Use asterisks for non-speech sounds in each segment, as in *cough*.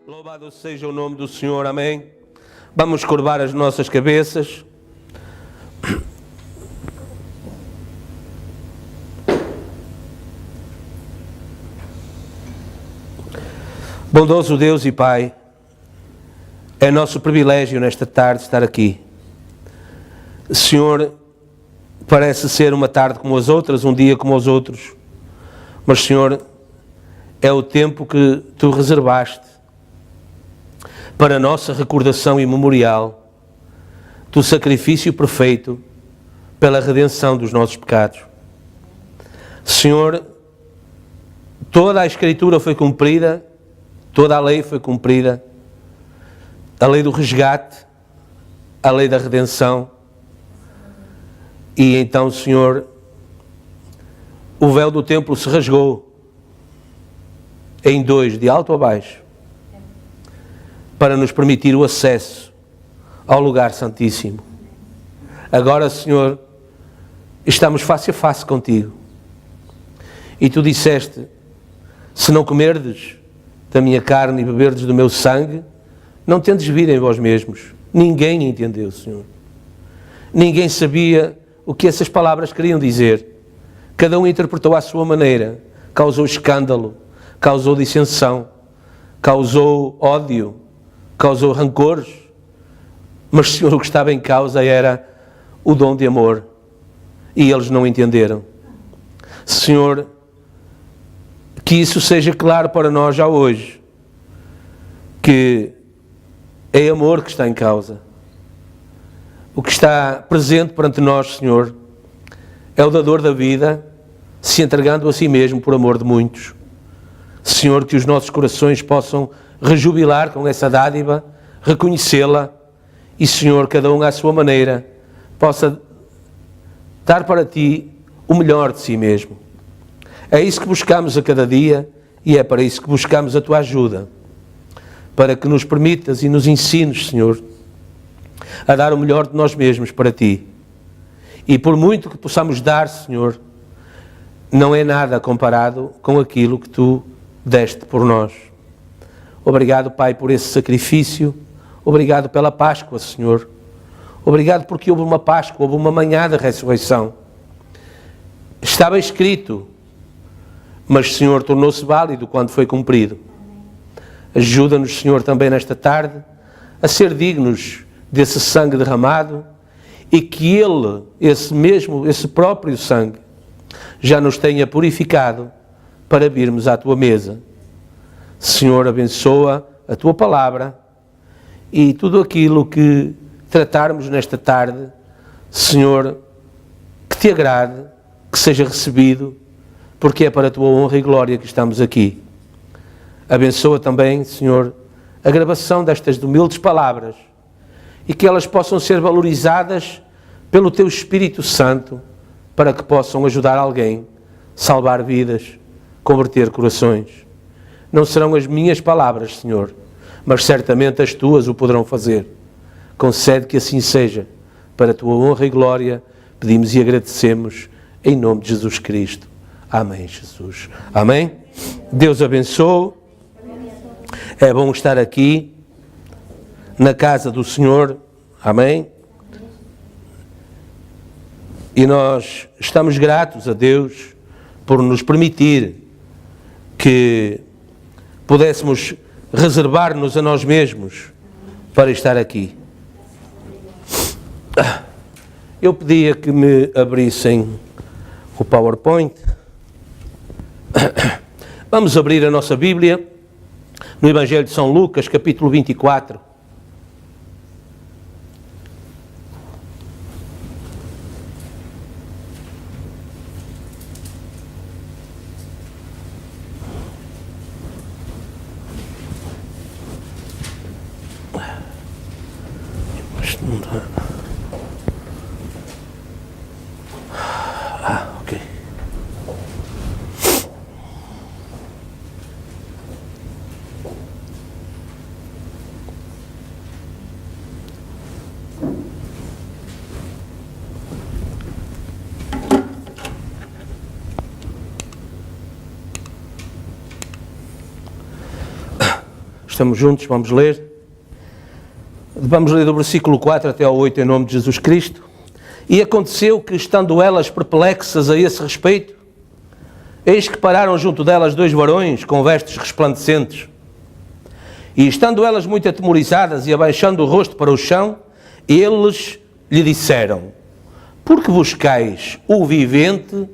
Louvado seja o nome do Senhor, amém? Vamos curvar as nossas cabeças. Bondoso Deus e Pai, é nosso privilégio nesta tarde estar aqui. Senhor, parece ser uma tarde como as outras, um dia como os outros, mas Senhor, é o tempo que Tu reservaste para a nossa recordação e memorial do sacrifício perfeito pela redenção dos nossos pecados. Senhor, toda a Escritura foi cumprida, toda a lei foi cumprida, a lei do resgate, a lei da redenção, e então, Senhor, o véu do templo se rasgou em dois, de alto a baixo, para nos permitir o acesso ao lugar santíssimo. Agora, Senhor, estamos face a face contigo. E Tu disseste, se não comerdes da minha carne e beberdes do meu sangue, não tendes vida em vós mesmos. Ninguém entendeu, Senhor. Ninguém sabia o que essas palavras queriam dizer. Cada um interpretou à sua maneira. Causou escândalo, causou dissensão, causou ódio, causou rancores, mas, Senhor, o que estava em causa era o dom de amor, e eles não entenderam. Senhor, que isso seja claro para nós já hoje, que é amor que está em causa. O que está presente perante nós, Senhor, é o dador da vida, se entregando a si mesmo por amor de muitos. Senhor, que os nossos corações possam rejubilar com essa dádiva, reconhecê-la e, Senhor, cada um à sua maneira, possa dar para Ti o melhor de si mesmo. É isso que buscamos a cada dia e é para isso que buscamos a Tua ajuda, para que nos permitas e nos ensines, Senhor, a dar o melhor de nós mesmos para Ti. E por muito que possamos dar, Senhor, não é nada comparado com aquilo que Tu deste por nós. Obrigado, Pai, por esse sacrifício. Obrigado pela Páscoa, Senhor. Obrigado porque houve uma Páscoa, houve uma manhã da ressurreição. Estava escrito, mas, Senhor, tornou-se válido quando foi cumprido. Ajuda-nos, Senhor, também nesta tarde, a ser dignos desse sangue derramado e que Ele, esse próprio sangue, já nos tenha purificado para virmos à Tua mesa. Senhor, abençoa a Tua palavra e tudo aquilo que tratarmos nesta tarde, Senhor, que Te agrade, que seja recebido, porque é para a Tua honra e glória que estamos aqui. Abençoa também, Senhor, a gravação destas humildes palavras e que elas possam ser valorizadas pelo Teu Espírito Santo para que possam ajudar alguém, salvar vidas, converter corações. Não serão as minhas palavras, Senhor, mas certamente as Tuas o poderão fazer. Concede que assim seja. Para a Tua honra e glória, pedimos e agradecemos em nome de Jesus Cristo. Amém, Jesus. Amém? Deus abençoe. É bom estar aqui na casa do Senhor. Amém? E nós estamos gratos a Deus por nos permitir que pudéssemos reservar-nos a nós mesmos para estar aqui. Eu pedia que me abrissem o PowerPoint. Vamos abrir a nossa Bíblia no Evangelho de São Lucas, capítulo 24. Ok. Estamos juntos, vamos ler. Vamos ler do versículo 4 até ao 8 em nome de Jesus Cristo. E aconteceu que, estando elas perplexas a esse respeito, eis que pararam junto delas 2 varões com vestes resplandecentes. E estando elas muito atemorizadas e abaixando o rosto para o chão, eles lhe disseram: por que buscais o vivente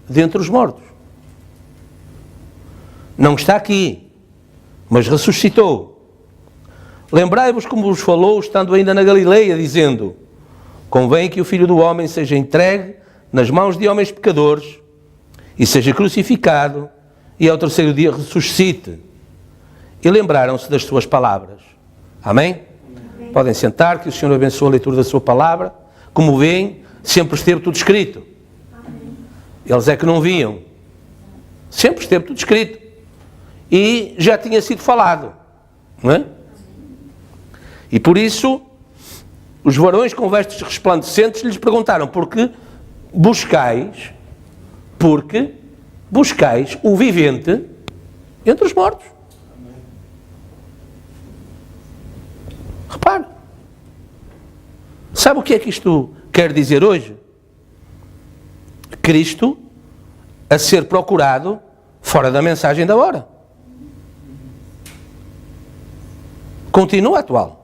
dentre os mortos? Não está aqui, mas ressuscitou. Lembrai-vos como vos falou, estando ainda na Galileia, dizendo: convém que o Filho do Homem seja entregue nas mãos de homens pecadores e seja crucificado e ao terceiro dia ressuscite. E lembraram-se das suas palavras. Amém? Amém? Podem sentar, que o Senhor abençoe a leitura da sua palavra. Como veem, sempre esteve tudo escrito. Amém. Eles é que não viam. Sempre esteve tudo escrito. E já tinha sido falado. Não é? E por isso, os varões com vestes resplandecentes lhes perguntaram: porque buscais o vivente entre os mortos? Repare. Sabe o que é que isto quer dizer hoje? Cristo a ser procurado fora da mensagem da hora. Continua atual.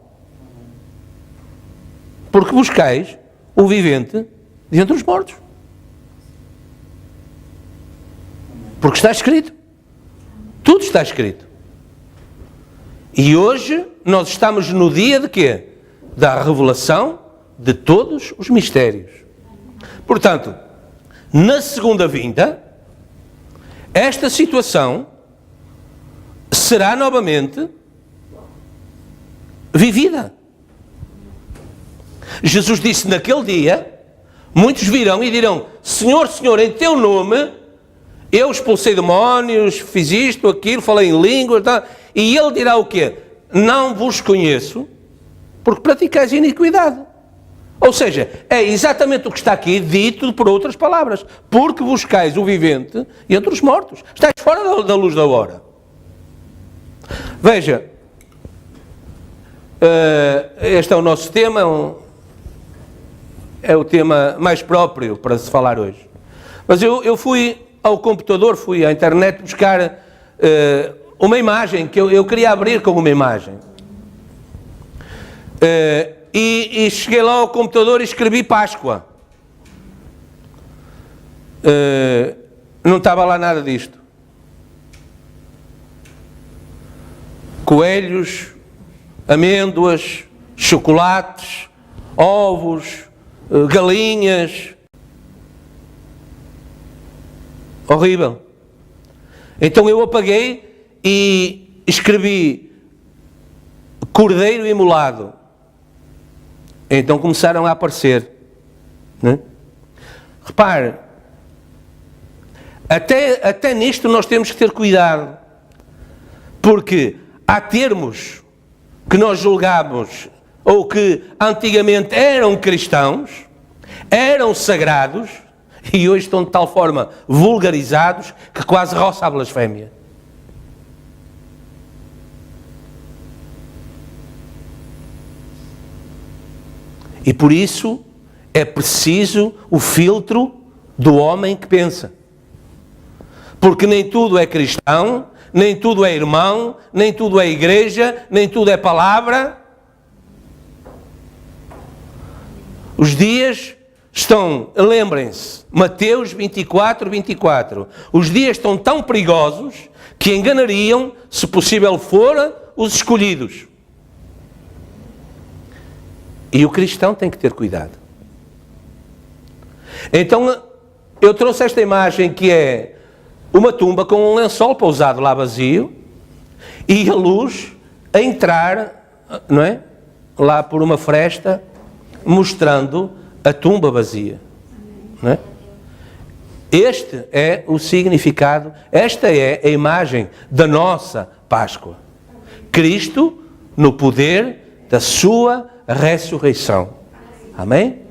Porque buscais o vivente dentre os mortos. Porque está escrito. Tudo está escrito. E hoje nós estamos no dia de quê? Da revelação de todos os mistérios. Portanto, na segunda vinda, esta situação será novamente vivida. Jesus disse naquele dia, muitos virão e dirão: Senhor, Senhor, em teu nome eu expulsei demónios, fiz isto, aquilo, falei em línguas, tá? E ele dirá o quê? Não vos conheço, porque praticais iniquidade. Ou seja, é exatamente o que está aqui dito por outras palavras. Porque buscais o vivente entre os mortos. Estáis fora da luz da hora. Veja, este é o nosso tema, é o tema mais próprio para se falar hoje. Mas eu fui ao computador, fui à internet buscar uma imagem, que eu queria abrir com uma imagem. E cheguei lá ao computador e escrevi Páscoa. Não estava lá nada disto. Coelhos, amêndoas, chocolates, ovos, galinhas. Horrível. Então eu apaguei e escrevi cordeiro imolado. Então começaram a aparecer. Né? Repare, até nisto nós temos que ter cuidado. Porque há termos que nós julgamos, ou que antigamente eram cristãos, eram sagrados, e hoje estão de tal forma vulgarizados que quase roça a blasfémia. E por isso é preciso o filtro do homem que pensa. Porque nem tudo é cristão, nem tudo é irmão, nem tudo é igreja, nem tudo é palavra. Os dias estão, lembrem-se, Mateus 24, 24. Os dias estão tão perigosos que enganariam, se possível for, os escolhidos. E o cristão tem que ter cuidado. Então, eu trouxe esta imagem que é uma tumba com um lençol pousado lá vazio e a luz a entrar, não é? Lá por uma fresta, mostrando a tumba vazia. Não é? Este é o significado, esta é a imagem da nossa Páscoa. Cristo no poder da sua ressurreição. Amém?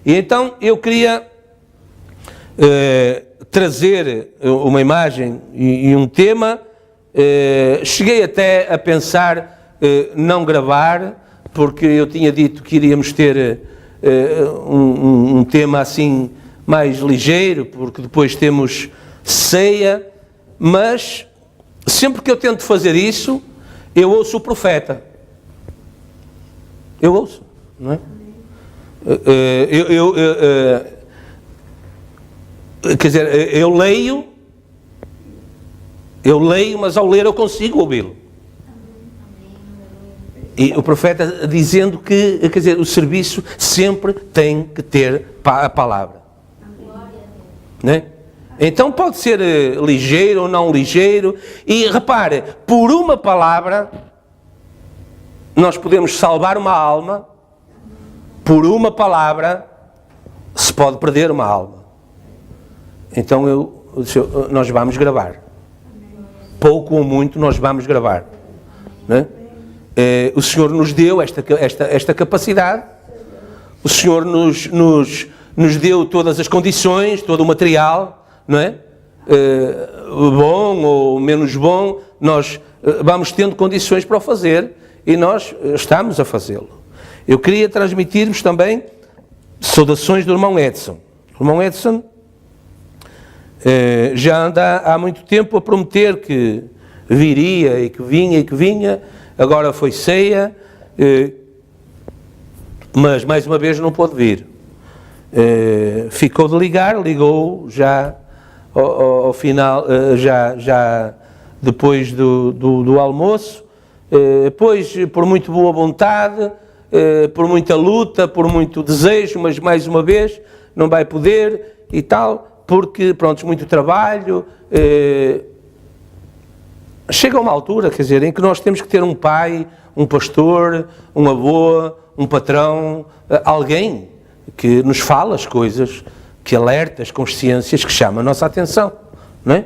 E então eu queria trazer uma imagem e um tema Cheguei até a pensar não gravar, porque eu tinha dito que iríamos ter um tema assim mais ligeiro, porque depois temos ceia, mas sempre que eu tento fazer isso, eu ouço o profeta. Eu ouço, não é? Quer dizer, eu leio, mas ao ler eu consigo ouvi-lo. E o profeta dizendo que, quer dizer, o serviço sempre tem que ter a palavra. Né? Então pode ser ligeiro ou não ligeiro. E repare, por uma palavra nós podemos salvar uma alma. Por uma palavra se pode perder uma alma. Então nós vamos gravar. Pouco ou muito nós vamos gravar. Né? O Senhor nos deu esta capacidade. O Senhor nos deu todas as condições, todo o material, não é? Bom ou menos bom, nós vamos tendo condições para o fazer e nós estamos a fazê-lo. Eu queria transmitir-vos também saudações do irmão Edson. O irmão Edson já anda há muito tempo a prometer que viria e que vinha, agora foi ceia, mas mais uma vez não pôde vir. Ficou de ligar, ligou já ao final, já depois do almoço, pois por muito boa vontade, por muita luta, por muito desejo, mas mais uma vez não vai poder e tal, porque pronto, muito trabalho. Chega uma altura, quer dizer, em que nós temos que ter um pai, um pastor, um avô, um patrão, alguém que nos fala as coisas, que alerta as consciências, que chama a nossa atenção, não é?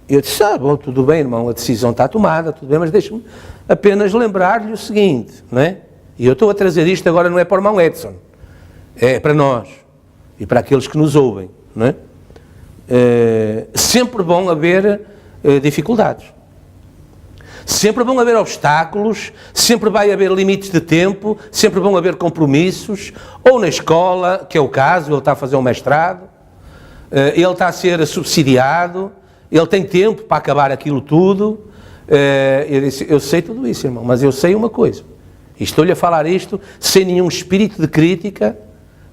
Eu disse, bom, tudo bem, irmão, a decisão está tomada, tudo bem, mas deixe-me apenas lembrar-lhe o seguinte, não é? E eu estou a trazer isto agora não é para o irmão Edson, é para nós e para aqueles que nos ouvem, não é? Sempre vão haver dificuldades, sempre vão haver obstáculos, sempre vai haver limites de tempo, sempre vão haver compromissos, ou na escola, que é o caso, ele está a fazer um mestrado, ele está a ser subsidiado, ele tem tempo para acabar aquilo tudo. Eu disse, eu sei tudo isso, irmão, mas eu sei uma coisa, e estou-lhe a falar isto sem nenhum espírito de crítica,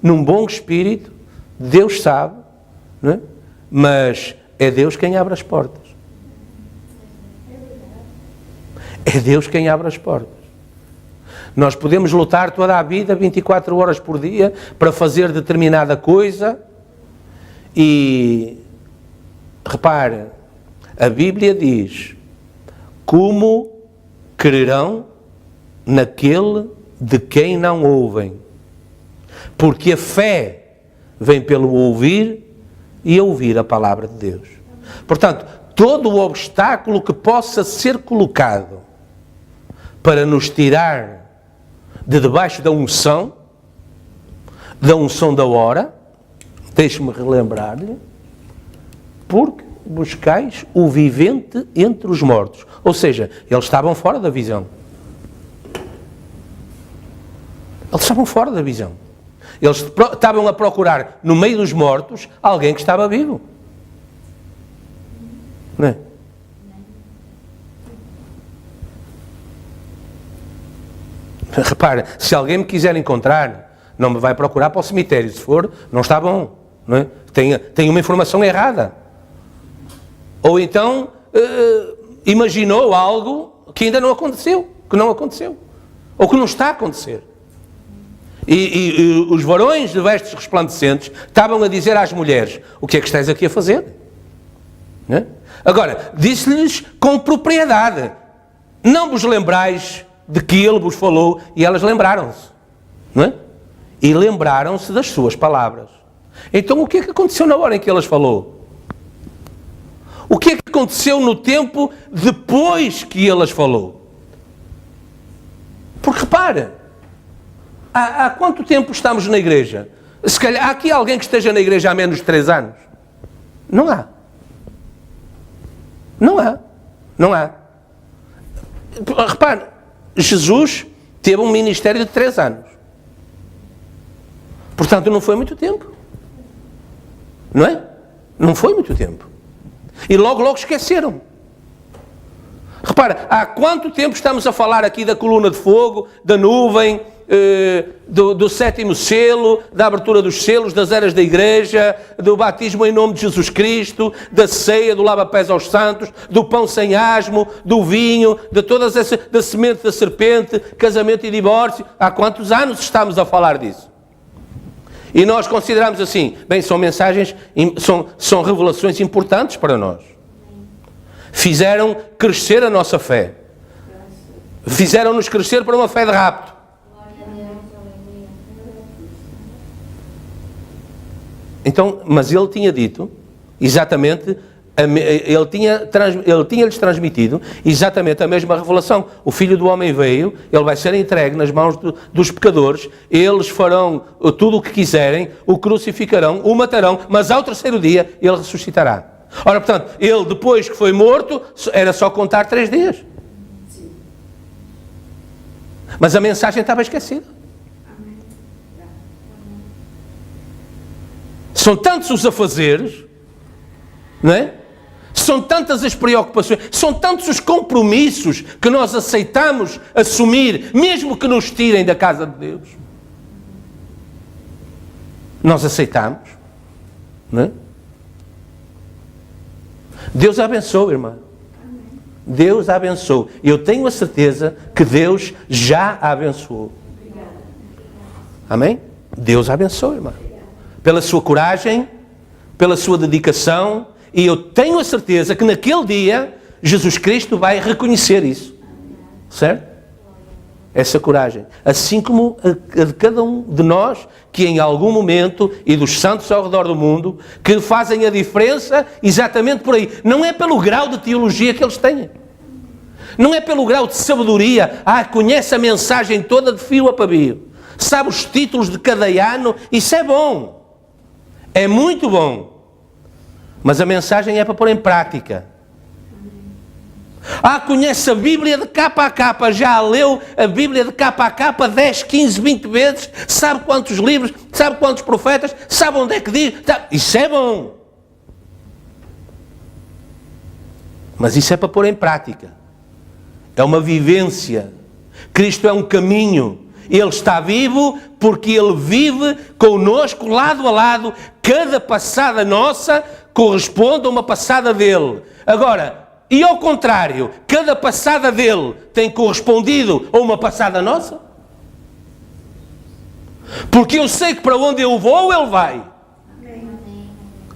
num bom espírito. Deus sabe, não é? Mas é Deus quem abre as portas. É Deus quem abre as portas. Nós podemos lutar toda a vida, 24 horas por dia, para fazer determinada coisa e, repare, a Bíblia diz, como crerão naquele de quem não ouvem? Porque a fé vem pelo ouvir e ouvir a palavra de Deus. Portanto, todo o obstáculo que possa ser colocado para nos tirar de debaixo da unção da hora, deixe-me relembrar-lhe, porque buscais o vivente entre os mortos. Ou seja, eles estavam fora da visão. Eles estavam fora da visão. Eles estavam a procurar, no meio dos mortos, alguém que estava vivo. Não é? Repare, se alguém me quiser encontrar, não me vai procurar para o cemitério. Se for, não está bom. Não é? Tem uma informação errada. Ou então, imaginou algo que ainda não aconteceu. Que não aconteceu. Ou que não está a acontecer. E os varões de vestes resplandecentes estavam a dizer às mulheres, o que é que estás aqui a fazer? Não é? Agora, disse-lhes com propriedade, não vos lembrais de que ele vos falou, e elas lembraram-se, não é? E lembraram-se das suas palavras. Então o que é que aconteceu na hora em que elas falou? O que é que aconteceu no tempo depois que elas falou? Porque repare, há quanto tempo estamos na igreja? Se calhar, há aqui alguém que esteja na igreja há menos de 3 anos? Não há. Não há. Não há. Repare, Jesus teve um ministério de 3 anos. Portanto, não foi muito tempo. Não é? Não foi muito tempo. E logo esqueceram. Repara, há quanto tempo estamos a falar aqui da coluna de fogo, da nuvem, do 7º selo, da abertura dos selos, das eras da igreja, do batismo em nome de Jesus Cristo, da ceia, do lava-pés aos santos, do pão sem asmo, do vinho, de todas essas, da semente da serpente, casamento e divórcio. Há quantos anos estamos a falar disso? E nós consideramos assim, bem, são mensagens, são revelações importantes para nós. Fizeram crescer a nossa fé. Fizeram-nos crescer para uma fé de rapto. Então, mas ele tinha dito, exatamente, ele tinha-lhes transmitido exatamente a mesma revelação. O Filho do Homem veio, ele vai ser entregue nas mãos dos pecadores, eles farão tudo o que quiserem, o crucificarão, o matarão, mas ao 3º dia ele ressuscitará. Ora, portanto, ele depois que foi morto, era só contar 3 dias. Mas a mensagem estava esquecida. São tantos os afazeres, não é? São tantas as preocupações, são tantos os compromissos que nós aceitamos assumir, mesmo que nos tirem da casa de Deus. Nós aceitamos, não é? Deus abençoe, irmã. Deus a abençoe. Eu tenho a certeza que Deus já a abençoou. Amém? Deus a abençoe, irmã. Pela sua coragem, pela sua dedicação, e eu tenho a certeza que naquele dia Jesus Cristo vai reconhecer isso. Certo? Essa coragem. Assim como a de cada um de nós, que em algum momento, e dos santos ao redor do mundo, que fazem a diferença exatamente por aí. Não é pelo grau de teologia que eles têm. Não é pelo grau de sabedoria. Conhece a mensagem toda de fio a pavio. Sabe os títulos de cada ano. Isso é bom. É muito bom. Mas a mensagem é para pôr em prática. Conhece a Bíblia de capa a capa, já leu a Bíblia de capa a capa 10, 15, 20 vezes, sabe quantos livros, sabe quantos profetas, sabe onde é que diz, isso é bom. Mas isso é para pôr em prática. É uma vivência. Cristo é um caminho. Ele está vivo porque Ele vive connosco lado a lado. Cada passada nossa corresponde a uma passada dele. Agora, e ao contrário, cada passada dele tem correspondido a uma passada nossa? Porque eu sei que para onde eu vou, ele vai.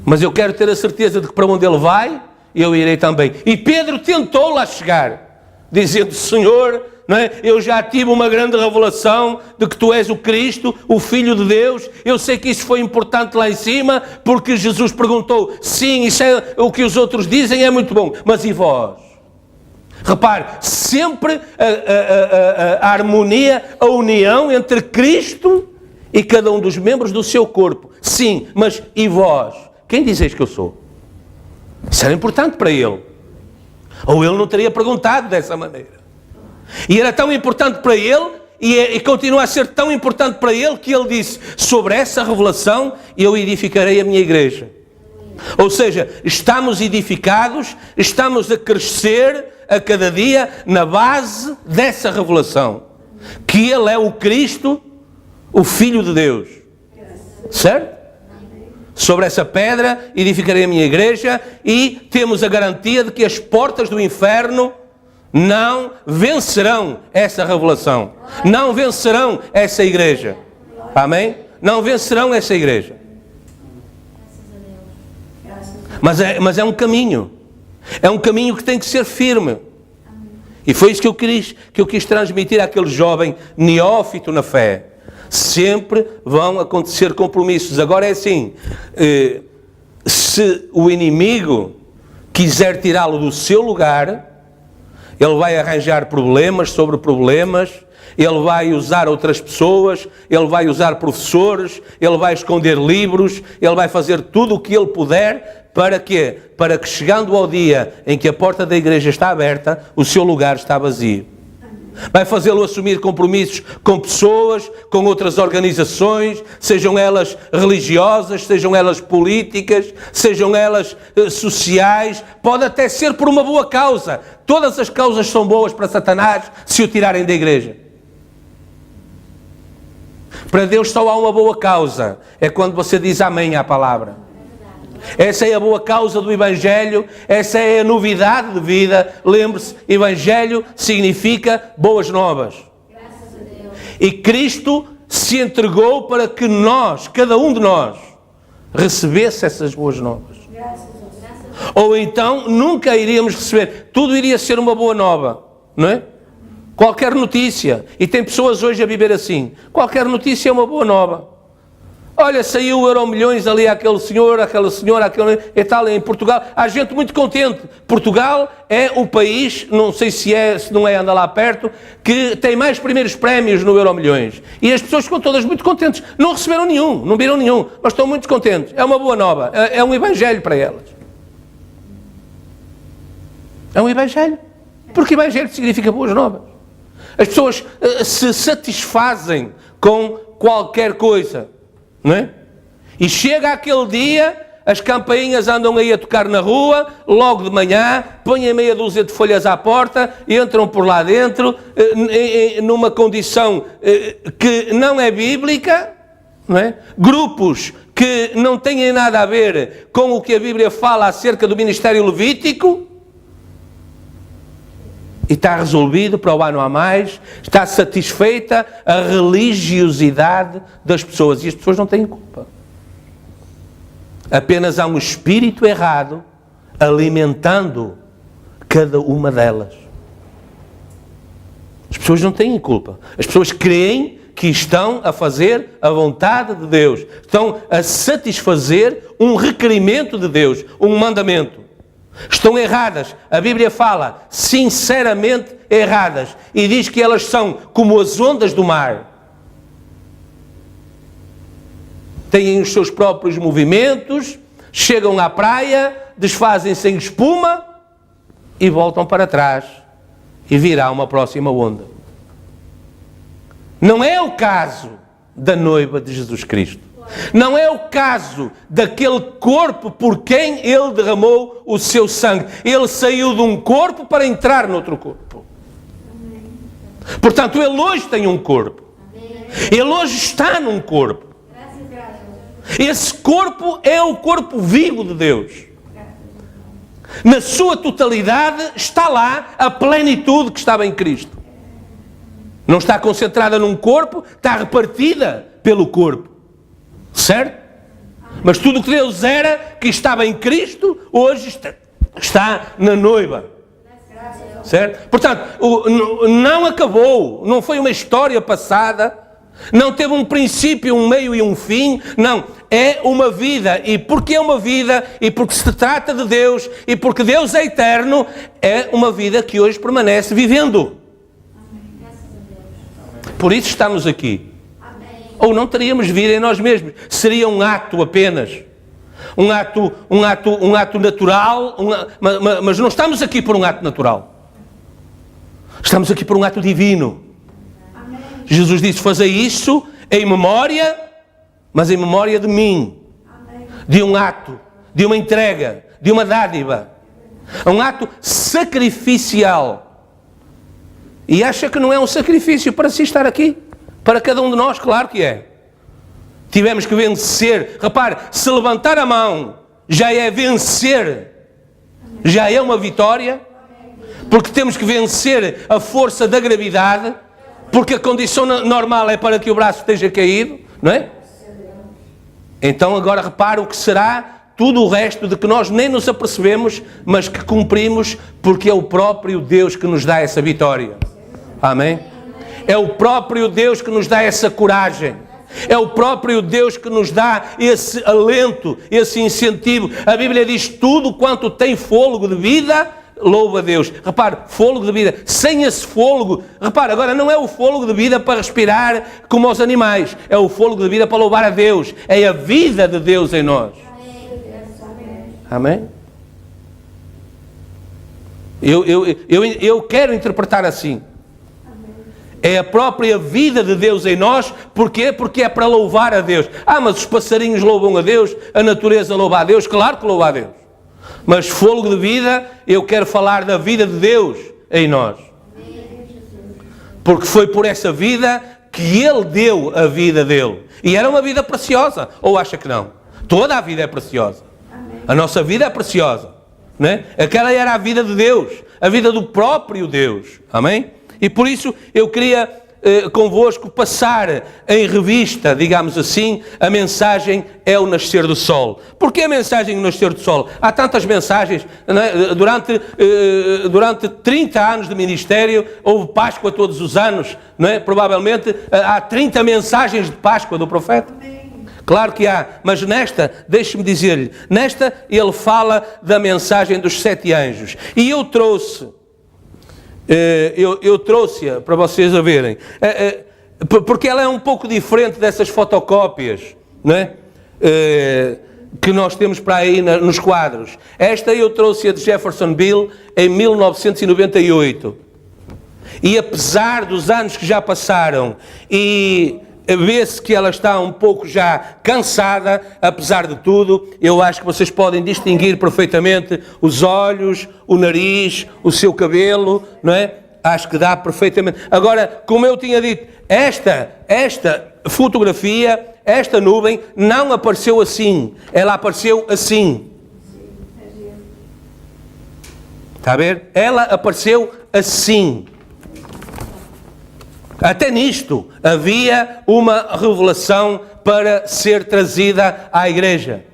Mas eu quero ter a certeza de que para onde ele vai, eu irei também. E Pedro tentou lá chegar, dizendo: Senhor, não é? Eu já tive uma grande revelação de que tu és o Cristo, o Filho de Deus. Eu sei que isso foi importante lá em cima, porque Jesus perguntou: sim, isso é o que os outros dizem, é muito bom, mas e vós? Repare, sempre a harmonia, a união entre Cristo e cada um dos membros do seu corpo. Sim, mas e vós? Quem dizeis que eu sou? Isso era importante para ele. Ou ele não teria perguntado dessa maneira. E era tão importante para ele, e continua a ser tão importante para ele, que ele disse: sobre essa revelação eu edificarei a minha igreja. Ou seja, estamos edificados, estamos a crescer a cada dia na base dessa revelação. Que Ele é o Cristo, o Filho de Deus. Certo? Sobre essa pedra edificarei a minha igreja, e temos a garantia de que as portas do inferno não vencerão essa revelação. Não vencerão essa igreja. Amém? Não vencerão essa igreja. Mas é um caminho. É um caminho que tem que ser firme. E foi isso que eu quis transmitir àquele jovem neófito na fé. Sempre vão acontecer compromissos. Agora é assim, se o inimigo quiser tirá-lo do seu lugar, ele vai arranjar problemas sobre problemas, ele vai usar outras pessoas, ele vai usar professores, ele vai esconder livros, ele vai fazer tudo o que ele puder Para quê? Para que chegando ao dia em que a porta da igreja está aberta, o seu lugar está vazio. Vai fazê-lo assumir compromissos com pessoas, com outras organizações, sejam elas religiosas, sejam elas políticas, sejam elas sociais, pode até ser por uma boa causa. Todas as causas são boas para Satanás se o tirarem da igreja. Para Deus só há uma boa causa, é quando você diz amém à palavra. Essa é a boa causa do Evangelho, essa é a novidade de vida. Lembre-se, Evangelho significa boas novas. Graças a Deus. E Cristo se entregou para que nós, cada um de nós, recebesse essas boas novas. Graças a Deus. Ou então nunca iríamos receber, tudo iria ser uma boa nova, não é? Qualquer notícia, e tem pessoas hoje a viver assim, qualquer notícia é uma boa nova. Olha, saiu o Euromilhões ali, aquele senhor, aquela senhora, aquele e tal, em Portugal. Há gente muito contente. Portugal é o país, não sei se não é, anda lá perto, que tem mais primeiros prémios no Euromilhões. E as pessoas ficam todas muito contentes. Não receberam nenhum, não viram nenhum, mas estão muito contentes. É uma boa nova, é um evangelho para elas. É um evangelho. Porque evangelho significa boas novas. As pessoas se satisfazem com qualquer coisa. Não é? E chega aquele dia, as campainhas andam aí a tocar na rua, logo de manhã, põem meia dúzia de folhas à porta, entram por lá dentro, numa condição que não é bíblica, não é? Grupos que não têm nada a ver com o que a Bíblia fala acerca do ministério levítico, e está resolvido para o ano a mais, está satisfeita a religiosidade das pessoas. E as pessoas não têm culpa. Apenas há um espírito errado alimentando cada uma delas. As pessoas não têm culpa. As pessoas creem que estão a fazer a vontade de Deus. Estão a satisfazer um requerimento de Deus, um mandamento. Estão erradas. A Bíblia fala sinceramente erradas e diz que elas são como as ondas do mar. Têm os seus próprios movimentos, chegam à praia, desfazem-se em espuma e voltam para trás e virá uma próxima onda. Não é o caso da noiva de Jesus Cristo. Não é o caso daquele corpo por quem Ele derramou o seu sangue. Ele saiu de um corpo para entrar noutro corpo. Portanto, Ele hoje tem um corpo. Ele hoje está num corpo. Esse corpo é o corpo vivo de Deus. Na sua totalidade está lá a plenitude que estava em Cristo. Não está concentrada num corpo, está repartida pelo corpo. Certo? Mas tudo o que Deus era, que estava em Cristo, hoje está na noiva. Certo? Portanto, não acabou, não foi uma história passada, não teve um princípio, um meio e um fim, não, é uma vida, e porque é uma vida, e porque se trata de Deus, e porque Deus é eterno, é uma vida que hoje permanece vivendo. Por isso estamos aqui. Ou não teríamos vida em nós mesmos. Seria um ato apenas. Um ato natural, mas não estamos aqui por um ato natural. Estamos aqui por um ato divino. Amém. Jesus disse, fazei isso em memória, mas em memória de mim. Amém. De um ato, de uma entrega, de uma dádiva. Um ato sacrificial. E acha que não é um sacrifício para si estar aqui? Para cada um de nós, claro que é. Tivemos que vencer. Repare, se levantar a mão já é vencer, já é uma vitória, porque temos que vencer a força da gravidade, porque a condição normal é para que o braço esteja caído, não é? Então agora repare o que será tudo o resto de que nós nem nos apercebemos, mas que cumprimos, porque é o próprio Deus que nos dá essa vitória. Amém? É o próprio Deus que nos dá essa coragem. É o próprio Deus que nos dá esse alento, esse incentivo. A Bíblia diz, tudo quanto tem fôlego de vida, louva a Deus. Repare, fôlego de vida. Sem esse fôlego, repare, agora não é o fôlego de vida para respirar como os animais. É o fôlego de vida para louvar a Deus. É a vida de Deus em nós. Amém? Eu quero interpretar assim. É a própria vida de Deus em nós. Porquê? Porque é para louvar a Deus. Mas os passarinhos louvam a Deus, a natureza louva a Deus. Claro que louva a Deus. Mas fôlego de vida, eu quero falar da vida de Deus em nós. Porque foi por essa vida que Ele deu a vida dele. E era uma vida preciosa. Ou acha que não? Toda a vida é preciosa. A nossa vida é preciosa. Não é? Aquela era a vida de Deus. A vida do próprio Deus. Amém? E por isso eu queria convosco passar em revista, digamos assim, a mensagem é o nascer do sol. Porquê a mensagem do nascer do sol? Há tantas mensagens, não é? Durante 30 anos de ministério, houve Páscoa todos os anos, não é? Provavelmente há 30 mensagens de Páscoa do profeta. Claro que há, mas nesta, deixe-me dizer-lhe, nesta ele fala da mensagem dos 7 anjos. E eu trouxe-a para vocês a verem, porque ela é um pouco diferente dessas fotocópias, não é? Que nós temos para aí nos quadros. Esta eu trouxe-a de Jeffersonville em 1998. E apesar dos anos que já passaram e vê-se que ela está um pouco já cansada, apesar de tudo, eu acho que vocês podem distinguir perfeitamente os olhos, o nariz, o seu cabelo, não é? Acho que dá perfeitamente. Agora, como eu tinha dito, esta fotografia, esta nuvem, não apareceu assim. Ela apareceu assim. Está a ver? Ela apareceu assim. Até nisto havia uma revelação para ser trazida à igreja.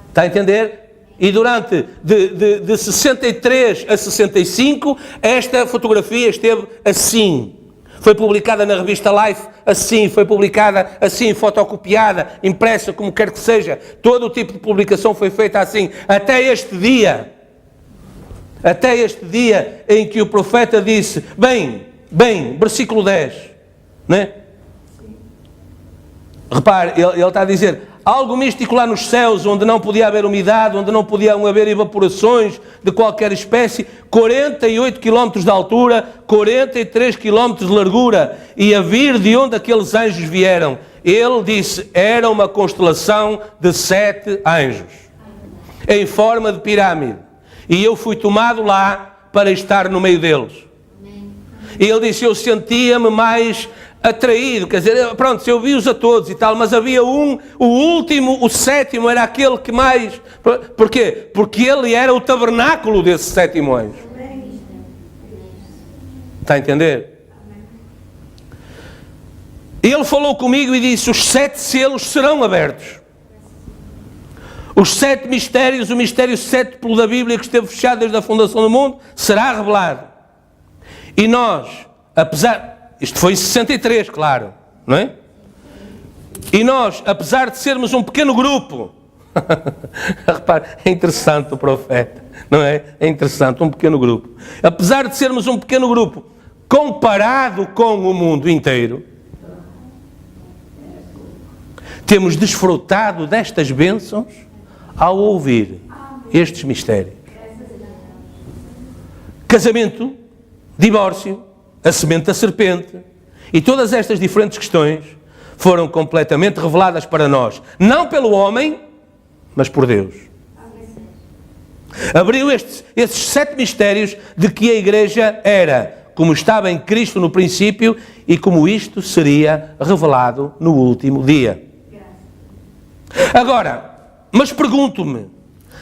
Está a entender? E durante de 63 a 65, esta fotografia esteve assim. Foi publicada na revista Life assim, foi publicada assim, fotocopiada, impressa, como quer que seja. Todo o tipo de publicação foi feita assim. Até este dia em que o profeta disse, bem, versículo 10, não é? Repare, ele está a dizer, algo místico lá nos céus, onde não podia haver umidade, onde não podiam haver evaporações de qualquer espécie, 48 km de altura, 43 km de largura, e a vir de onde aqueles anjos vieram. Ele disse, era uma constelação de 7 anjos, em forma de pirâmide, e eu fui tomado lá para estar no meio deles. E ele disse, eu sentia-me mais atraído, quer dizer, pronto, eu vi-os a todos e tal, mas havia o último, o 7º, era aquele que mais... Porquê? Porque ele era o tabernáculo desse 7º anjo. Está a entender? Ele falou comigo e disse, os 7 selos serão abertos. Os 7 mistérios, o mistério 7º da Bíblia, que esteve fechado desde a fundação do mundo, será revelado. E nós, apesar... Isto foi em 63, claro, não é? E nós, apesar de sermos um pequeno grupo... Repare, é interessante o profeta, não é? É interessante, um pequeno grupo. Apesar de sermos um pequeno grupo, comparado com o mundo inteiro, temos desfrutado destas bênçãos ao ouvir estes mistérios. Casamento, divórcio, a semente da serpente e todas estas diferentes questões foram completamente reveladas para nós, não pelo homem, mas por Deus. Abriu esses 7 mistérios de que a igreja era como estava em Cristo no princípio e como isto seria revelado no último dia. Agora, mas pergunto-me,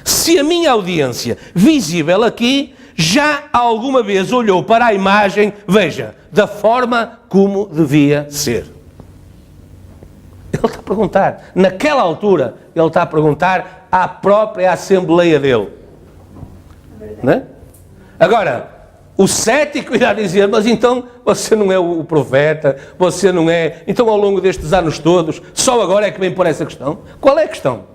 se a minha audiência visível aqui já alguma vez olhou para a imagem, veja, da forma como devia ser. Ele está a perguntar, naquela altura, ele está a perguntar à própria Assembleia dele. Não é? Agora, o cético irá dizer, mas então você não é o profeta, você não é... Então ao longo destes anos todos, só agora é que vem por essa questão? Qual é a questão?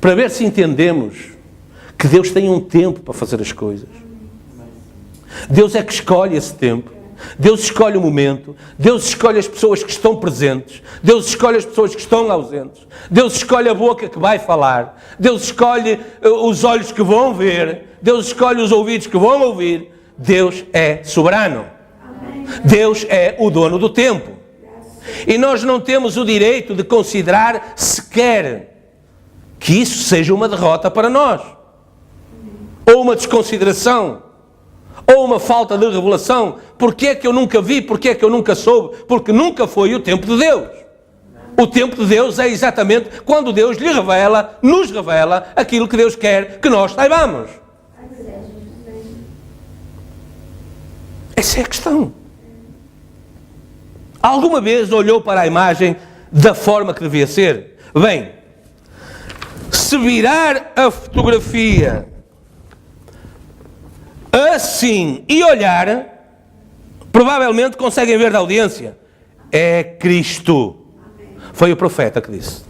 Para ver se entendemos que Deus tem um tempo para fazer as coisas. Deus é que escolhe esse tempo. Deus escolhe o momento, Deus escolhe as pessoas que estão presentes, Deus escolhe as pessoas que estão ausentes, Deus escolhe a boca que vai falar, Deus escolhe os olhos que vão ver, Deus escolhe os ouvidos que vão ouvir. Deus é soberano. Deus é o dono do tempo. E nós não temos o direito de considerar sequer que isso seja uma derrota para nós, ou uma desconsideração, ou uma falta de revelação. Porque é que eu nunca vi? Porque é que eu nunca soube? Porque nunca foi o tempo de Deus. O tempo de Deus é exatamente quando Deus lhe revela, nos revela aquilo que Deus quer que nós saibamos. Essa é a questão. Alguma vez olhou para a imagem da forma que devia ser? Bem, se virar a fotografia assim e olhar, provavelmente conseguem ver da audiência. É Cristo. Foi o profeta que disse.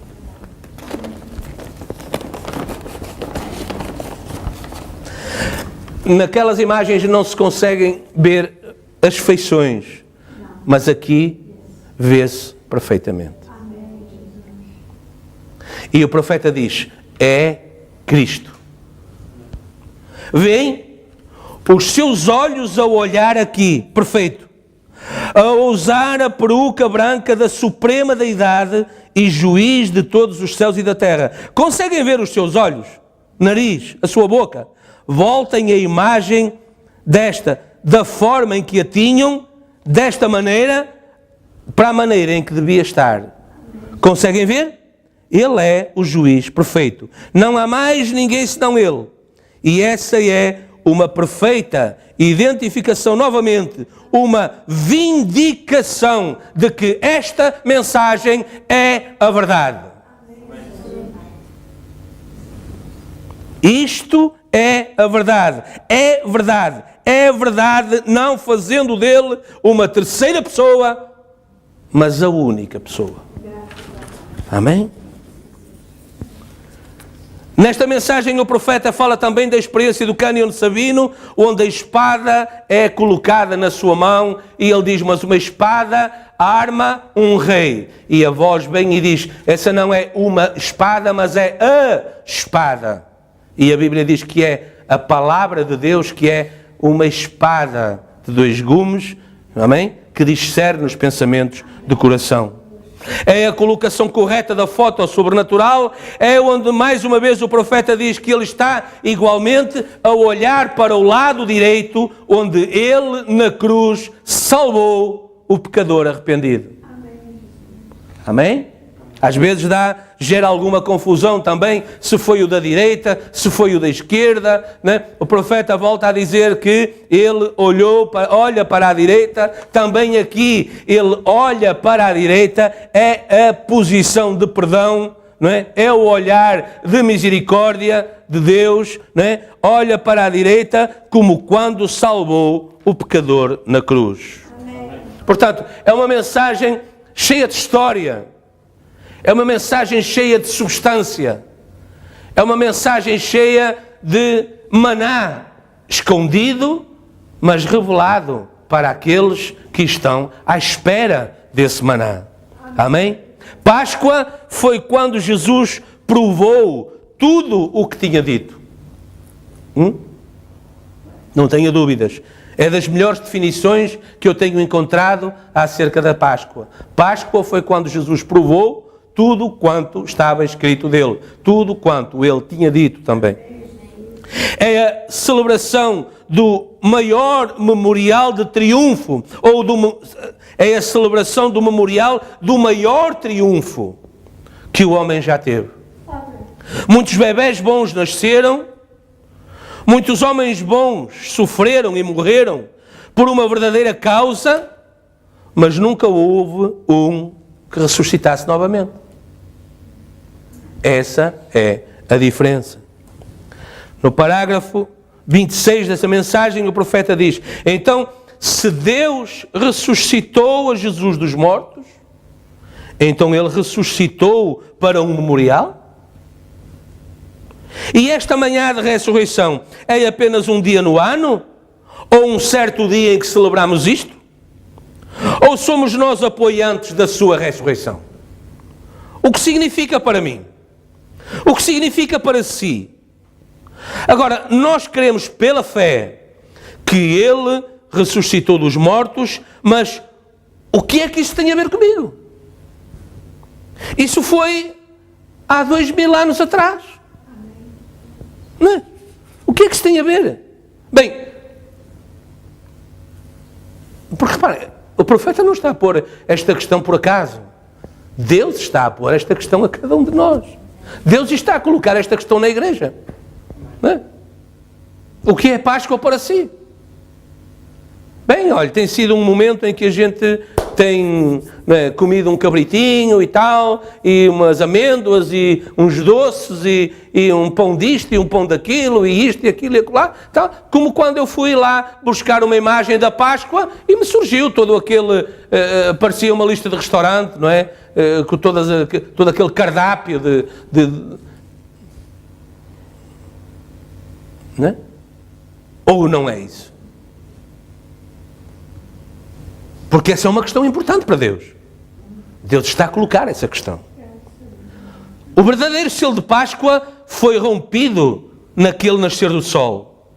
Naquelas imagens não se conseguem ver as feições, mas aqui vê-se perfeitamente. E o profeta diz, é Cristo. Vêem os seus olhos a olhar aqui, perfeito, a usar a peruca branca da suprema deidade e juiz de todos os céus e da terra. Conseguem ver os seus olhos, nariz, a sua boca? Voltem a imagem desta, da forma em que a tinham, desta maneira, para a maneira em que devia estar. Conseguem ver? Ele é o juiz perfeito. Não há mais ninguém senão Ele. E essa é uma perfeita identificação, novamente, uma vindicação de que esta mensagem é a verdade. Isto é a verdade. É verdade. É verdade, não fazendo dele uma terceira pessoa, mas a única pessoa. Amém? Nesta mensagem o profeta fala também da experiência do cânion sabino, onde a espada é colocada na sua mão e ele diz, mas uma espada arma um rei. E a voz vem e diz, essa não é uma espada, mas é a espada. E a Bíblia diz que é a palavra de Deus, que é uma espada de dois gumes, amém? Que discerne os pensamentos do coração. É a colocação correta da foto ao sobrenatural, é onde mais uma vez o profeta diz que ele está igualmente a olhar para o lado direito, onde ele na cruz salvou o pecador arrependido. Amém? Às vezes gera alguma confusão também, se foi o da direita, se foi o da esquerda, né? O profeta volta a dizer que ele olha para a direita, também aqui ele olha para a direita, é a posição de perdão, não é? É o olhar de misericórdia de Deus, não é? Olha para a direita como quando salvou o pecador na cruz. Amém. Portanto, é uma mensagem cheia de história. É uma mensagem cheia de substância. É uma mensagem cheia de maná, escondido, mas revelado para aqueles que estão à espera desse maná. Amém? Páscoa foi quando Jesus provou tudo o que tinha dito. Não tenha dúvidas. É das melhores definições que eu tenho encontrado acerca da Páscoa. Páscoa foi quando Jesus provou tudo quanto estava escrito dele, tudo quanto ele tinha dito também. É a celebração do maior memorial de triunfo, é a celebração do memorial do maior triunfo que o homem já teve. Muitos bebés bons nasceram, muitos homens bons sofreram e morreram por uma verdadeira causa, mas nunca houve um que ressuscitasse novamente. Essa é a diferença. No parágrafo 26 dessa mensagem, o profeta diz, então, se Deus ressuscitou a Jesus dos mortos, então Ele ressuscitou para um memorial? E esta manhã de ressurreição é apenas um dia no ano? Ou um certo dia em que celebramos isto? Ou somos nós apoiantes da sua ressurreição? O que significa para mim? O que significa para si? Agora, nós cremos pela fé que Ele ressuscitou dos mortos, mas o que é que isso tem a ver comigo? Isso foi há 2000 anos atrás. Não é? O que é que isso tem a ver? Bem, porque repare, o profeta não está a pôr esta questão por acaso. Deus está a pôr esta questão a cada um de nós. Deus está a colocar esta questão na igreja. Não é? O que é Páscoa para si? Bem, olha, tem sido um momento em que a gente tem comido um cabritinho e tal, e umas amêndoas, e uns doces, e um pão disto, e um pão daquilo, e isto, e aquilo, e acolá, tal. Como quando eu fui lá buscar uma imagem da Páscoa, e me surgiu todo aquele, parecia uma lista de restaurante, não é? Com todo aquele cardápio não é? Ou não é isso? Porque essa é uma questão importante para Deus. Deus está a colocar essa questão. O verdadeiro selo de Páscoa foi rompido naquele nascer do sol.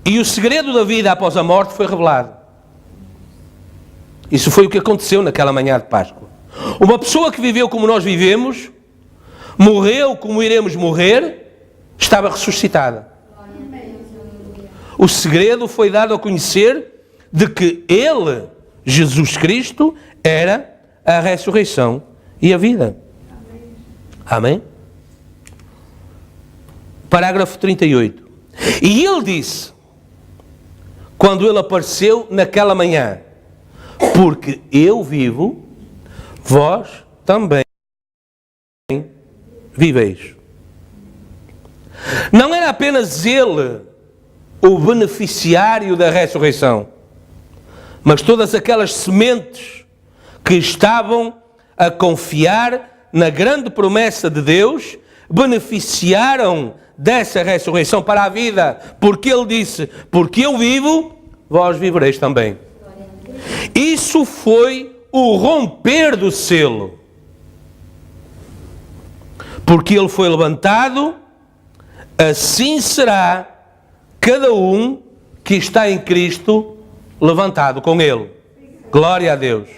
E o segredo da vida após a morte foi revelado. Isso foi o que aconteceu naquela manhã de Páscoa. Uma pessoa que viveu como nós vivemos, morreu como iremos morrer, estava ressuscitada. O segredo foi dado a conhecer de que Ele, Jesus Cristo, era a ressurreição e a vida. Amém? Parágrafo 38. E Ele disse, quando Ele apareceu naquela manhã, porque eu vivo, vós também viveis. Não era apenas Ele o beneficiário da ressurreição, mas todas aquelas sementes que estavam a confiar na grande promessa de Deus, beneficiaram dessa ressurreição para a vida, porque Ele disse, porque eu vivo, vós vivereis também. Isso foi o romper do selo. Porque Ele foi levantado, assim será cada um que está em Cristo levantado com Ele. Glória a Deus.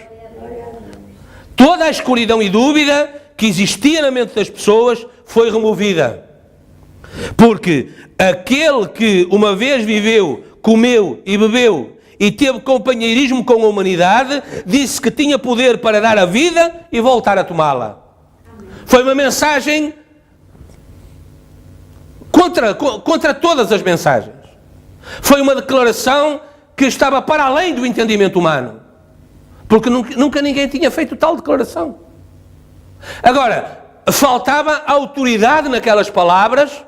Toda a escuridão e dúvida que existia na mente das pessoas foi removida. Porque aquele que uma vez viveu, comeu e bebeu e teve companheirismo com a humanidade, disse que tinha poder para dar a vida e voltar a tomá-la. Foi uma mensagem contra todas as mensagens. Foi uma declaração que estava para além do entendimento humano. Porque nunca ninguém tinha feito tal declaração. Agora, faltava autoridade naquelas palavras,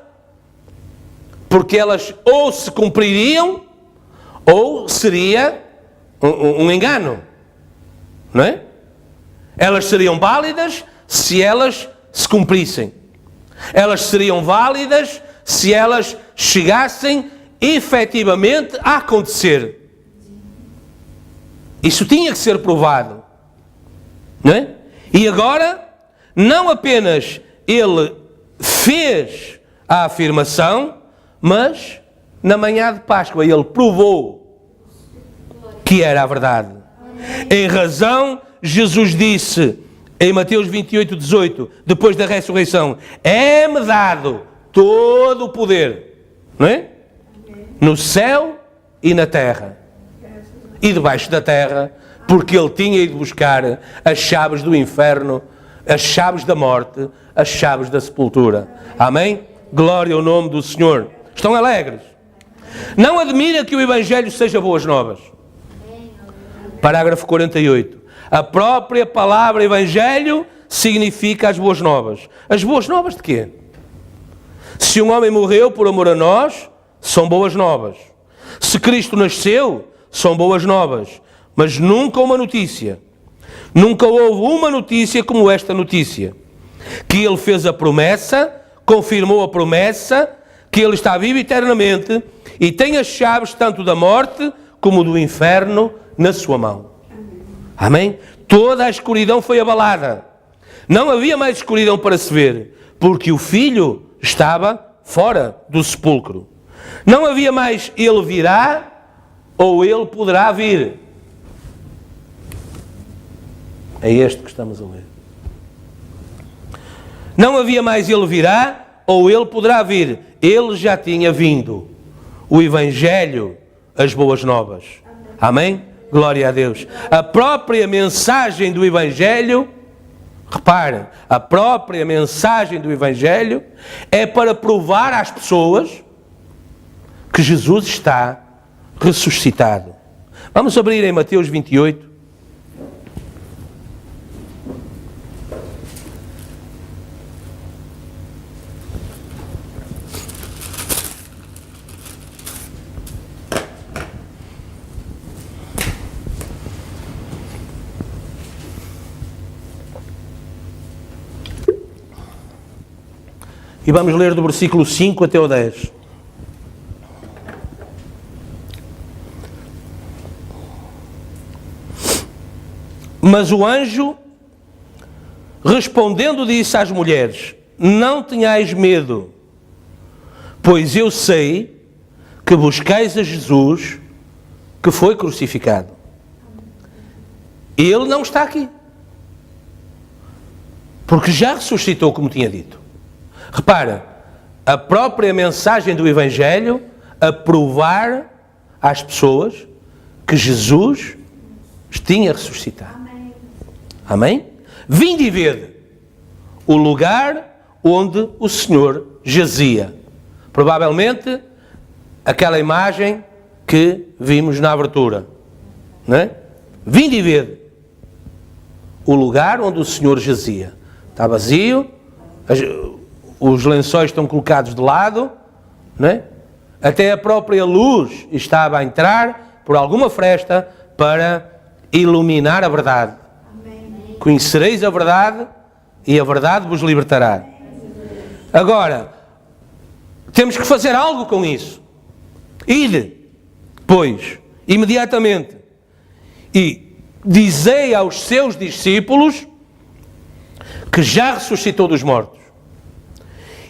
porque elas ou se cumpririam, ou seria um engano. Não é? Elas seriam válidas se elas se cumprissem. Elas seriam válidas se elas chegassem efetivamente a acontecer. Isso tinha que ser provado. Não é? E agora, não apenas ele fez a afirmação, mas na manhã de Páscoa ele provou que era a verdade. Em razão, Jesus disse em Mateus 28:18, depois da ressurreição, é-me dado todo o poder, não é? No céu e na terra. E debaixo da terra, porque ele tinha ido buscar as chaves do inferno, as chaves da morte, as chaves da sepultura. Amém? Glória ao nome do Senhor. Estão alegres? Não admira que o Evangelho seja boas novas. Parágrafo 48. A própria palavra Evangelho significa as boas novas. As boas novas de quê? Se um homem morreu por amor a nós, são boas novas. Se Cristo nasceu, são boas novas. Mas nunca uma notícia. Nunca houve uma notícia como esta notícia. Que Ele fez a promessa, confirmou a promessa, que Ele está vivo eternamente e tem as chaves tanto da morte como do inferno na sua mão. Amém? Toda a escuridão foi abalada. Não havia mais escuridão para se ver, porque o Filho estava fora do sepulcro. Não havia mais ele virá ou ele poderá vir. É este que estamos a ler. Não havia mais ele virá ou ele poderá vir. Ele já tinha vindo. O Evangelho, as boas novas. Amém? Glória a Deus. A própria mensagem do Evangelho, repare, a própria mensagem do Evangelho é para provar às pessoas que Jesus está ressuscitado. Vamos abrir em Mateus 28. E vamos ler do versículo 5 até o 10. Mas o anjo, respondendo, disse às mulheres: não tenhais medo, pois eu sei que buscais a Jesus que foi crucificado. Ele não está aqui, porque já ressuscitou, como tinha dito. Repara, a própria mensagem do Evangelho a provar às pessoas que Jesus tinha ressuscitado. Amém? Amém? Vinde e vede o lugar onde o Senhor jazia. Provavelmente aquela imagem que vimos na abertura. Não é? Vinde e vede o lugar onde o Senhor jazia. Está vazio, os lençóis estão colocados de lado, não é? Até a própria luz estava a entrar por alguma fresta para iluminar a verdade. Amém. Conhecereis a verdade e a verdade vos libertará. Agora, temos que fazer algo com isso. Ide, pois, imediatamente, e dizei aos seus discípulos que já ressuscitou dos mortos.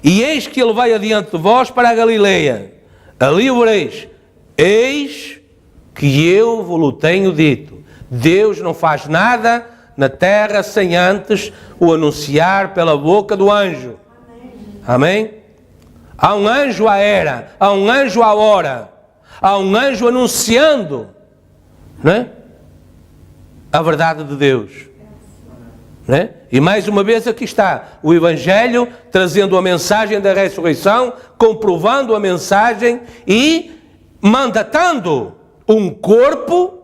E eis que ele vai adiante de vós para a Galileia. Ali o vereis. Eis que eu vos tenho dito. Deus não faz nada na terra sem antes o anunciar pela boca do anjo. Amém? Há um anjo à era, há um anjo à hora, há um anjo anunciando, não é? A verdade de Deus. Não é? E mais uma vez aqui está o Evangelho trazendo a mensagem da ressurreição, comprovando a mensagem e mandatando um corpo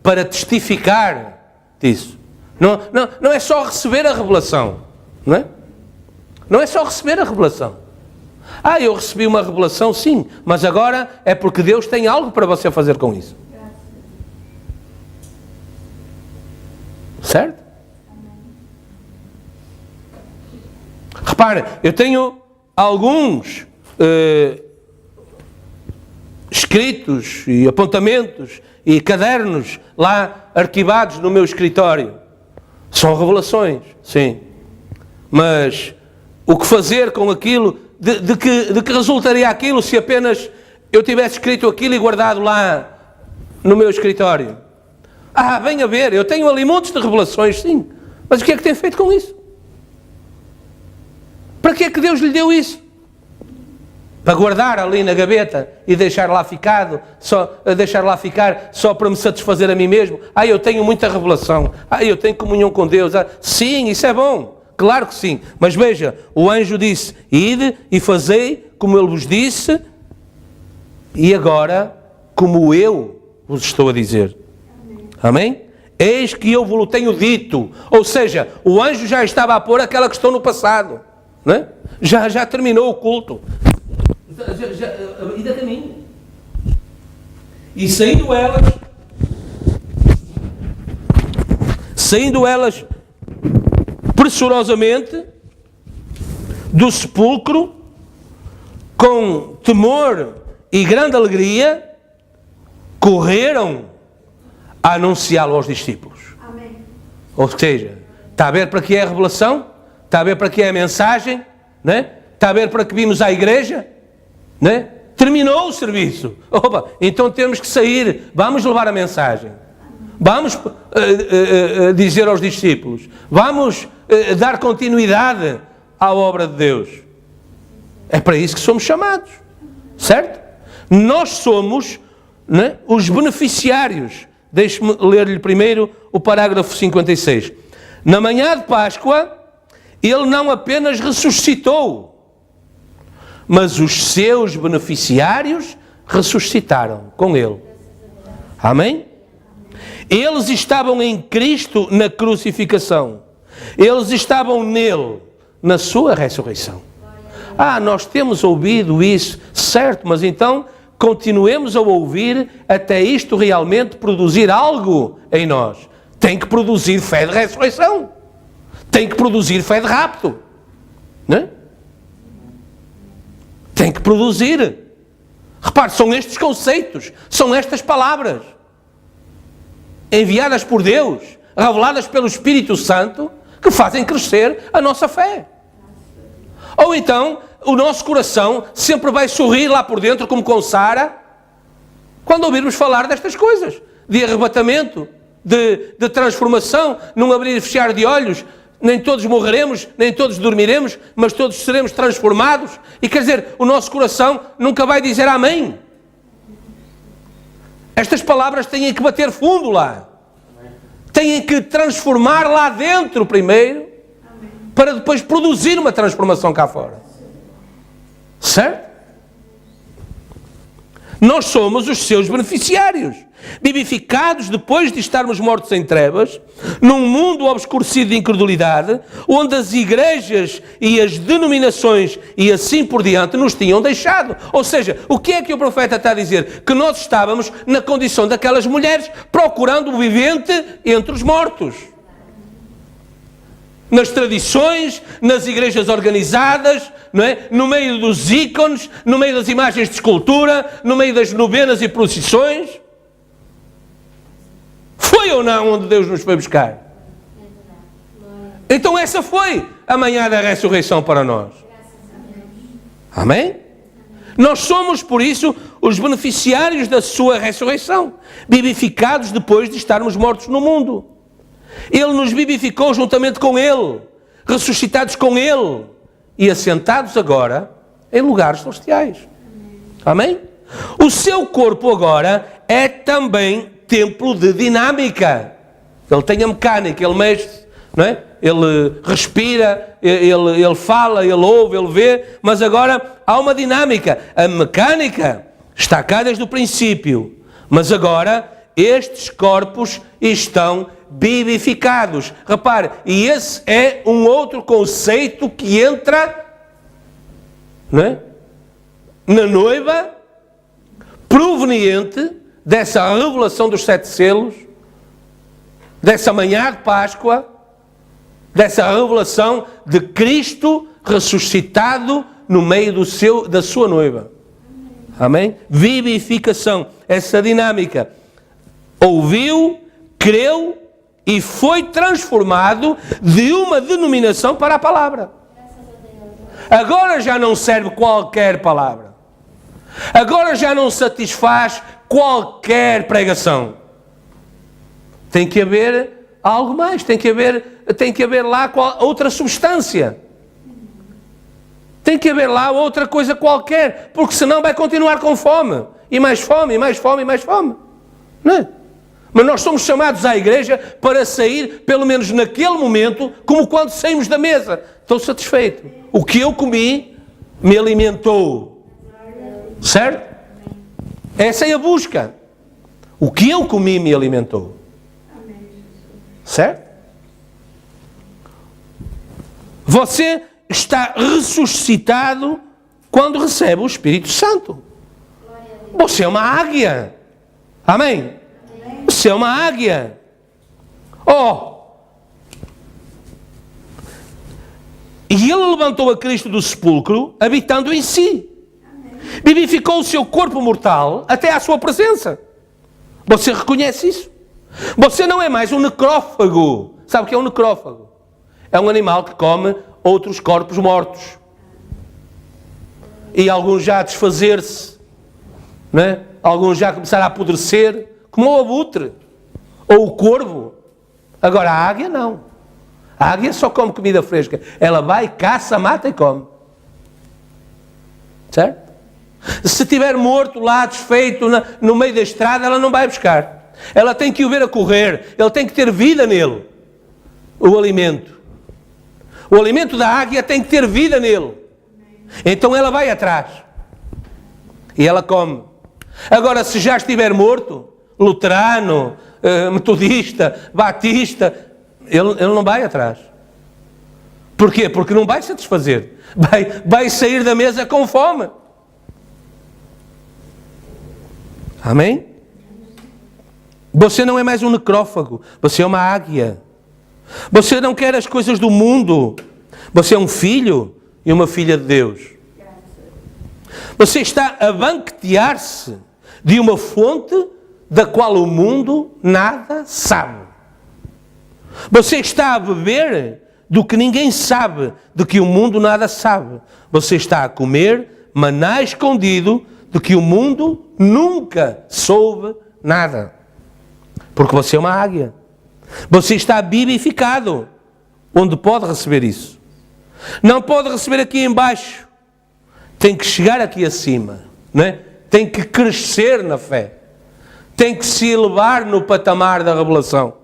para testificar disso. Não é só receber a revelação, não é? Não é só receber a revelação. Eu recebi uma revelação, sim, mas agora é porque Deus tem algo para você fazer com isso. Certo? Repare, eu tenho alguns escritos e apontamentos e cadernos lá arquivados no meu escritório. São revelações, sim. Mas o que fazer com aquilo, de que resultaria aquilo se apenas eu tivesse escrito aquilo e guardado lá no meu escritório? Venha ver, eu tenho ali montes de revelações, sim. Mas o que é que tem feito com isso? Para que é que Deus lhe deu isso? Para guardar ali na gaveta e deixar lá ficar só para me satisfazer a mim mesmo? Eu tenho muita revelação. Eu tenho comunhão com Deus. Sim, isso é bom. Claro que sim. Mas veja, o anjo disse: ide e fazei como ele vos disse, e agora como eu vos estou a dizer. Amém? Eis que eu vos tenho dito. Ou seja, o anjo já estava a pôr aquela questão no passado. Não é? Já terminou o culto. A vida caminha. E saindo elas pressurosamente do sepulcro, com temor e grande alegria, correram a anunciá-lo aos discípulos. Amém. Ou seja, está a ver para que é a revelação? Está a ver para que é a mensagem? Né? Está a ver para que vimos à igreja? Né? Terminou o serviço. Opa, então temos que sair. Vamos levar a mensagem. Vamos dizer aos discípulos. Vamos dar continuidade à obra de Deus. É para isso que somos chamados. Certo? Nós somos, né, os beneficiários. Deixe-me ler-lhe primeiro o parágrafo 56. Na manhã de Páscoa, ele não apenas ressuscitou, mas os seus beneficiários ressuscitaram com ele. Amém? Eles estavam em Cristo na crucificação. Eles estavam nele, na sua ressurreição. Nós temos ouvido isso, certo, mas então continuemos a ouvir até isto realmente produzir algo em nós. Tem que produzir fé de ressurreição. Tem que produzir fé de rapto. Né? Tem que produzir. Repare, são estes conceitos, são estas palavras enviadas por Deus, reveladas pelo Espírito Santo, que fazem crescer a nossa fé. Ou então, o nosso coração sempre vai sorrir lá por dentro, como com Sara, quando ouvirmos falar destas coisas, de arrebatamento, de transformação, num abrir e fechar de olhos. Nem todos morreremos, nem todos dormiremos, mas todos seremos transformados. E quer dizer, o nosso coração nunca vai dizer amém. Estas palavras têm que bater fundo lá. Têm que transformar lá dentro primeiro, para depois produzir uma transformação cá fora. Certo? Nós somos os seus beneficiários, vivificados depois de estarmos mortos em trevas, num mundo obscurecido de incredulidade, onde as igrejas e as denominações e assim por diante nos tinham deixado. Ou seja, o que é que o profeta está a dizer? Que nós estávamos na condição daquelas mulheres, procurando o vivente entre os mortos. Nas tradições, nas igrejas organizadas, não é? No meio dos ícones, no meio das imagens de escultura, no meio das novenas e procissões. Foi ou não onde Deus nos foi buscar? Então essa foi a manhã da ressurreição para nós. Amém? Nós somos, por isso, os beneficiários da sua ressurreição, vivificados depois de estarmos mortos no mundo. Ele nos vivificou juntamente com Ele, ressuscitados com Ele e assentados agora em lugares celestiais. Amém? O seu corpo agora é também templo de dinâmica. Ele tem a mecânica, ele mexe, não é? Ele respira, ele fala, ele ouve, ele vê, mas agora há uma dinâmica. A mecânica está cá desde o princípio, mas agora estes corpos estão vivificados. Repare, e esse é um outro conceito que entra, não é? Na noiva, proveniente dessa revelação dos 7 selos, dessa manhã de Páscoa, dessa revelação de Cristo ressuscitado no meio da sua noiva. Amém? Vivificação, essa dinâmica. Ouviu, creu e foi transformado de uma denominação para a palavra. Agora já não serve qualquer palavra. Agora já não satisfaz qualquer pregação. Tem que haver algo mais, tem que haver lá outra substância. Tem que haver lá outra coisa qualquer, porque senão vai continuar com fome. E mais fome, e mais fome, e mais fome. Não é? Mas nós somos chamados à igreja para sair, pelo menos naquele momento, como quando saímos da mesa. Estou satisfeito. O que eu comi me alimentou. Certo? Essa é a busca. O que eu comi me alimentou. Certo? Você está ressuscitado quando recebe o Espírito Santo. Você é uma águia. Amém? Você é uma águia. E ele levantou a Cristo do sepulcro, habitando em si. Vivificou o seu corpo mortal até à sua presença. Você reconhece isso? Você não é mais um necrófago Sabe o que é um necrófago? É um animal que come outros corpos mortos. E alguns já a desfazer-se, não é? Alguns já começaram a apodrecer, como o abutre, ou o corvo. Agora a águia não. A águia só come comida fresca. Ela vai, caça, mata e come. Certo? Se estiver morto lá, desfeito, no meio da estrada, ela não vai buscar. Ela tem que o ver a correr. Ele tem que ter vida nele. O alimento. O alimento da águia tem que ter vida nele. Então ela vai atrás. E ela come. Agora, se já estiver morto, luterano, metodista, batista, ele não vai atrás. Porquê? Porque não vai satisfazer. Vai sair da mesa com fome. Amém? Você não é mais um necrófago. Você é uma águia. Você não quer as coisas do mundo. Você é um filho e uma filha de Deus. Você está a banquetear-se de uma fonte da qual o mundo nada sabe. Você está a beber do que ninguém sabe, do que o mundo nada sabe. Você está a comer maná escondido do que o mundo nunca soube nada. Porque você é uma águia. Você está bibificado, onde pode receber isso. Não pode receber aqui embaixo. Tem que chegar aqui acima, não é? Tem que crescer na fé. Tem que se elevar no patamar da revelação.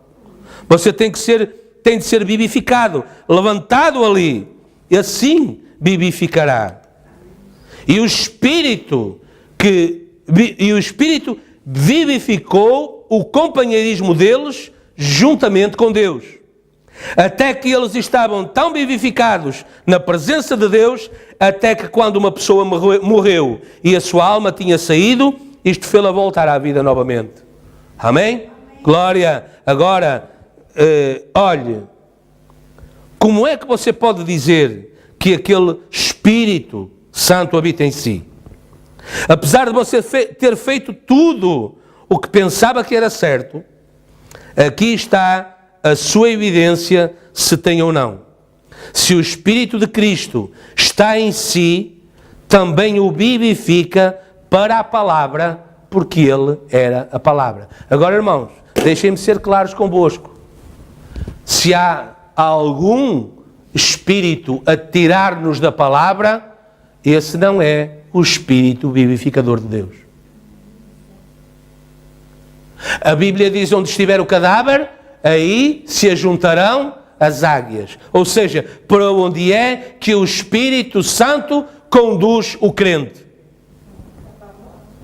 Você tem de ser bibificado, levantado ali, e assim bibificará. E o Espírito vivificou o companheirismo deles juntamente com Deus. Até que eles estavam tão vivificados na presença de Deus, até que quando uma pessoa morreu e a sua alma tinha saído, isto fê-la voltar à vida novamente. Amém? Glória! Agora, olhe, como é que você pode dizer que aquele Espírito Santo habita em si? Apesar de você ter feito tudo o que pensava que era certo, aqui está a sua evidência se tem ou não. Se o Espírito de Cristo está em si, também o vivifica para a palavra, porque ele era a palavra. Agora, irmãos, deixem-me ser claros convosco. Se há algum espírito a tirar-nos da palavra, esse não é o Espírito vivificador de Deus. A Bíblia diz: onde estiver o cadáver, aí se ajuntarão as águias. Ou seja, para onde é que o Espírito Santo conduz o crente?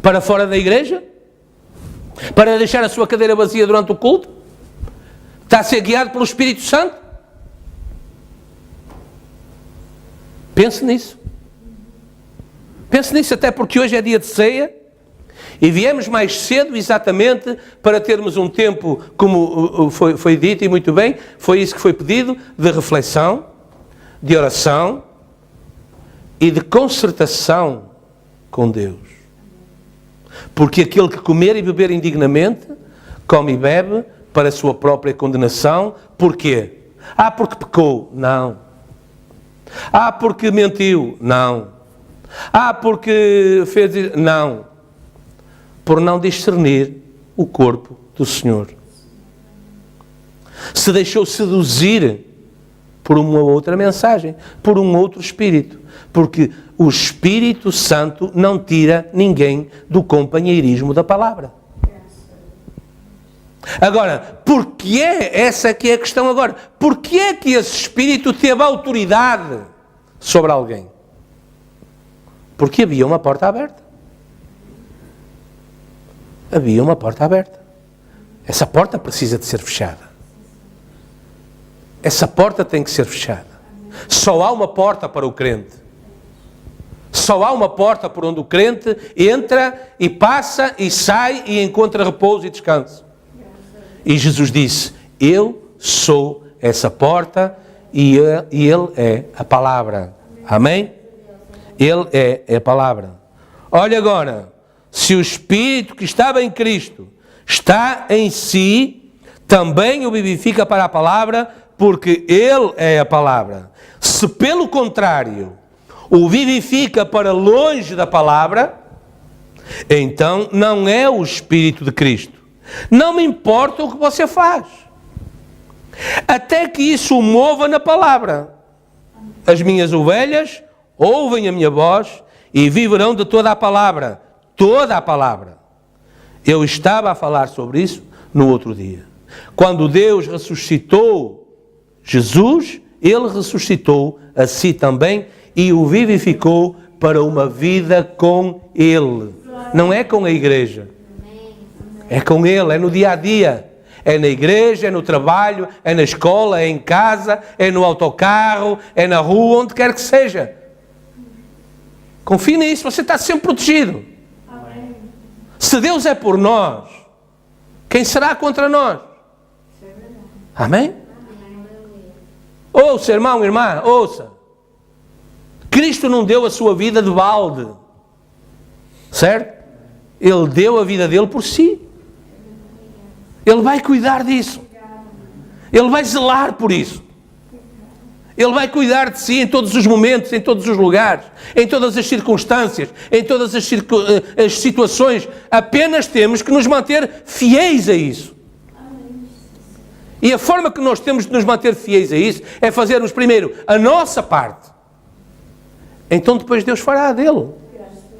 Para fora da igreja? Para deixar a sua cadeira vazia durante o culto? Está a ser guiado pelo Espírito Santo? Pense nisso. Pense nisso, até porque hoje é dia de ceia e viemos mais cedo exatamente para termos um tempo, como foi dito e muito bem, foi isso que foi pedido, de reflexão, de oração e de concertação com Deus. Porque aquele que comer e beber indignamente, come e bebe para a sua própria condenação. Porquê? Porque pecou? Não. Porque mentiu? Não. Porque fez... Não. Por não discernir o corpo do Senhor. Se deixou seduzir por uma outra mensagem, por um outro Espírito. Porque o Espírito Santo não tira ninguém do companheirismo da palavra. Agora, porquê? Essa aqui é a questão agora. Porquê é que esse Espírito teve autoridade sobre alguém? Porque havia uma porta aberta. Havia uma porta aberta. Essa porta precisa de ser fechada. Essa porta tem que ser fechada. Só há uma porta para o crente. Só há uma porta por onde o crente entra e passa e sai e encontra repouso e descanso. E Jesus disse: eu sou essa porta e ele é a palavra. Amém? Ele é a palavra. Olha agora, se o Espírito que estava em Cristo está em si, também o vivifica para a palavra, porque Ele é a palavra. Se, pelo contrário, o vivifica para longe da palavra, então não é o Espírito de Cristo. Não me importa o que você faz, até que isso o mova na palavra. As minhas ovelhas ouvem a minha voz e viverão de toda a palavra. Toda a palavra. Eu estava a falar sobre isso no outro dia. Quando Deus ressuscitou Jesus, Ele ressuscitou a si também e o vivificou para uma vida com Ele. Não é com a igreja. É com Ele, é no dia a dia. É na igreja, é no trabalho, é na escola, é em casa, é no autocarro, é na rua, onde quer que seja. Confie nisso, você está sempre protegido. Amém. Se Deus é por nós, quem será contra nós? Amém? Ouça, irmão, irmã, ouça. Cristo não deu a sua vida de balde. Certo? Ele deu a vida dele por si. Ele vai cuidar disso. Ele vai zelar por isso. Ele vai cuidar de si em todos os momentos, em todos os lugares, em todas as circunstâncias, em todas as situações. Apenas temos que nos manter fiéis a isso. E a forma que nós temos de nos manter fiéis a isso é fazermos primeiro a nossa parte. Então depois Deus fará a dele.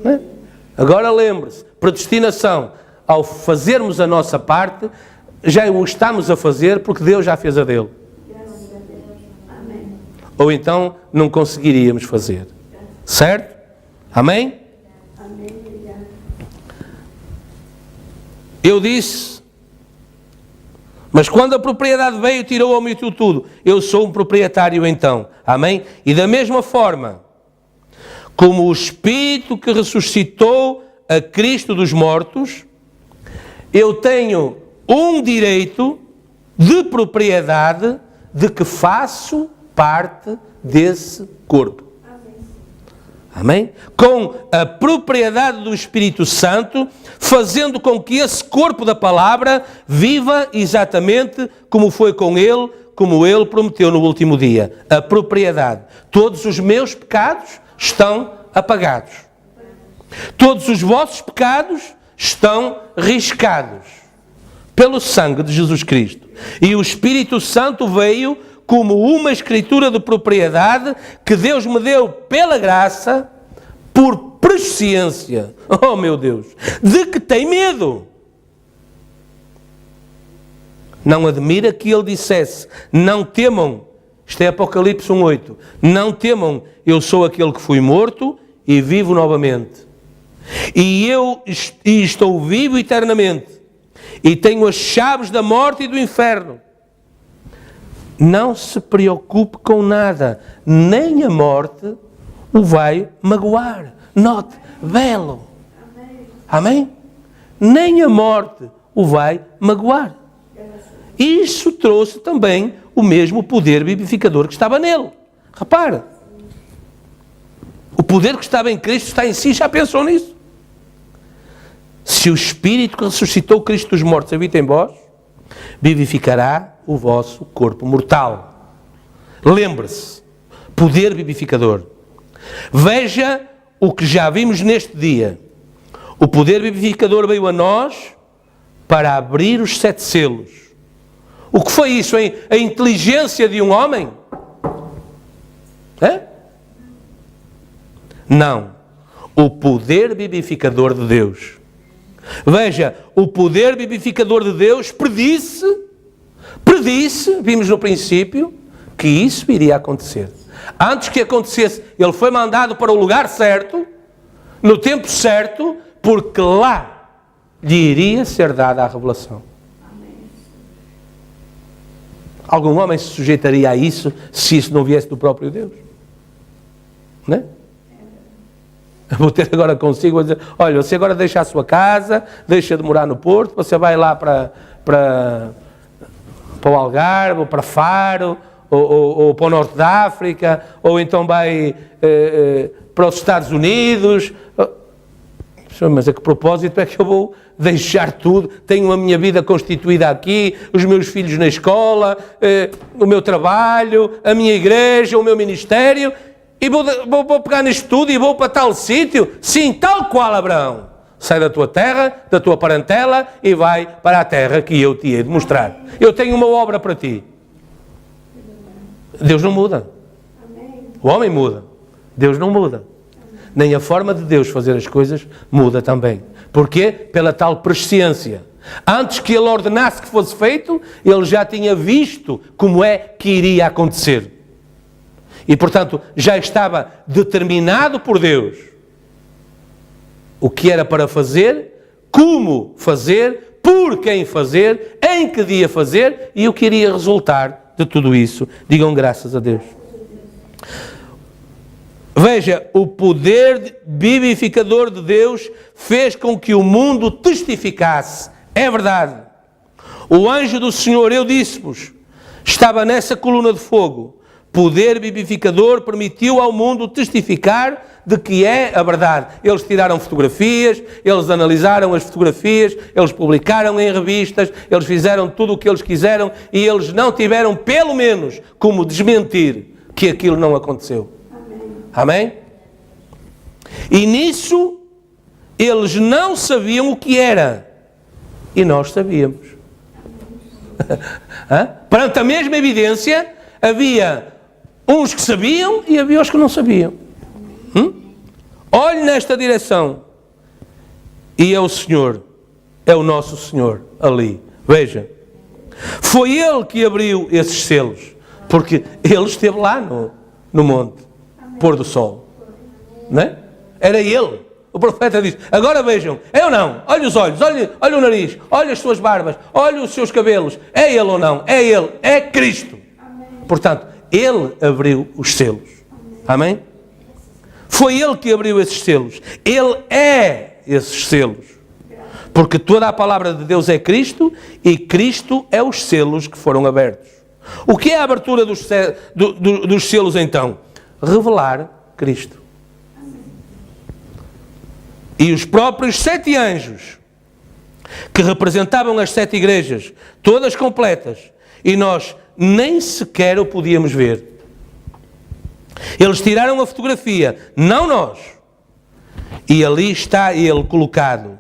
Não é? Agora lembre-se, predestinação. Ao fazermos a nossa parte, já o estamos a fazer porque Deus já fez a dele. Ou então não conseguiríamos fazer. Certo? Amém? Eu disse, mas quando a propriedade veio, tirou ao meu tudo. Eu sou um proprietário então. Amém? E da mesma forma, como o Espírito que ressuscitou a Cristo dos mortos, eu tenho um direito de propriedade de que faço parte desse corpo. Amém? Com a propriedade do Espírito Santo, fazendo com que esse corpo da palavra viva exatamente como foi com ele, como ele prometeu no último dia. A propriedade. Todos os meus pecados estão apagados. Todos os vossos pecados estão riscados pelo sangue de Jesus Cristo. E o Espírito Santo veio como uma escritura de propriedade que Deus me deu pela graça, por presciência, oh meu Deus, de que tem medo. Não admira que ele dissesse, não temam, isto é Apocalipse 1:8, não temam, eu sou aquele que fui morto e vivo novamente. E estou vivo eternamente, e tenho as chaves da morte e do inferno. Não se preocupe com nada, nem a morte o vai magoar. Note, velo. Amém? Nem a morte o vai magoar. Isso trouxe também o mesmo poder vivificador que estava nele. Repara. O poder que estava em Cristo está em si, já pensou nisso? Se o Espírito que ressuscitou Cristo dos mortos habita em vós, vivificará o vosso corpo mortal. Lembre-se, poder vivificador. Veja o que já vimos neste dia. O poder vivificador veio a nós para abrir os 7 selos. O que foi isso? A inteligência de um homem? É? Não. O poder vivificador de Deus. Veja, o poder vivificador de Deus predisse, vimos no princípio, que isso iria acontecer. Antes que acontecesse, ele foi mandado para o lugar certo, no tempo certo, porque lá lhe iria ser dada a revelação. Algum homem se sujeitaria a isso se isso não viesse do próprio Deus? Não é? Eu vou ter agora consigo, vou dizer, olha, você agora deixa a sua casa, deixa de morar no Porto, você vai lá para o Algarve, ou para Faro, ou para o Norte da África, ou então vai para os Estados Unidos. Mas a que propósito é que eu vou deixar tudo? Tenho a minha vida constituída aqui, os meus filhos na escola, o meu trabalho, a minha igreja, o meu ministério, e vou pegar nisto tudo e vou para tal sítio? Sim, tal qual Abraão. Sai da tua terra, da tua parentela e vai para a terra que eu te hei de mostrar. Eu tenho uma obra para ti. Deus não muda. O homem muda. Deus não muda. Nem a forma de Deus fazer as coisas muda também. Porquê? Pela tal presciência. Antes que Ele ordenasse que fosse feito, Ele já tinha visto como é que iria acontecer. E, portanto, já estava determinado por Deus o que era para fazer, como fazer, por quem fazer, em que dia fazer e o que iria resultar de tudo isso. Digam graças a Deus. Veja, o poder vivificador de Deus fez com que o mundo testificasse. É verdade. O anjo do Senhor, eu disse-vos, estava nessa coluna de fogo. Poder vivificador permitiu ao mundo testificar de que é a verdade. Eles tiraram fotografias, eles analisaram as fotografias, eles publicaram em revistas, eles fizeram tudo o que eles quiseram e eles não tiveram, pelo menos, como desmentir que aquilo não aconteceu. Amém? E nisso, eles não sabiam o que era. E nós sabíamos. Perante a mesma evidência, havia uns que sabiam e havia os que não sabiam. Olhe nesta direção. E é o Senhor, é o nosso Senhor ali. Veja. Foi Ele que abriu esses selos. Porque Ele esteve lá no monte. Pôr do sol. Não é? Era Ele. O profeta diz, agora vejam, é ou não? Olha os olhos, olha o nariz, olha as suas barbas, olha os seus cabelos. É Ele ou não? É Ele, é Cristo. Amém. Portanto, Ele abriu os selos. Amém? Foi Ele que abriu esses selos. Ele é esses selos. Porque toda a palavra de Deus é Cristo e Cristo é os selos que foram abertos. O que é a abertura dos selos então? Revelar Cristo. E os próprios 7 anjos, que representavam as 7 igrejas, todas completas, e nós nem sequer o podíamos ver. Eles tiraram a fotografia, não nós. E ali está Ele colocado,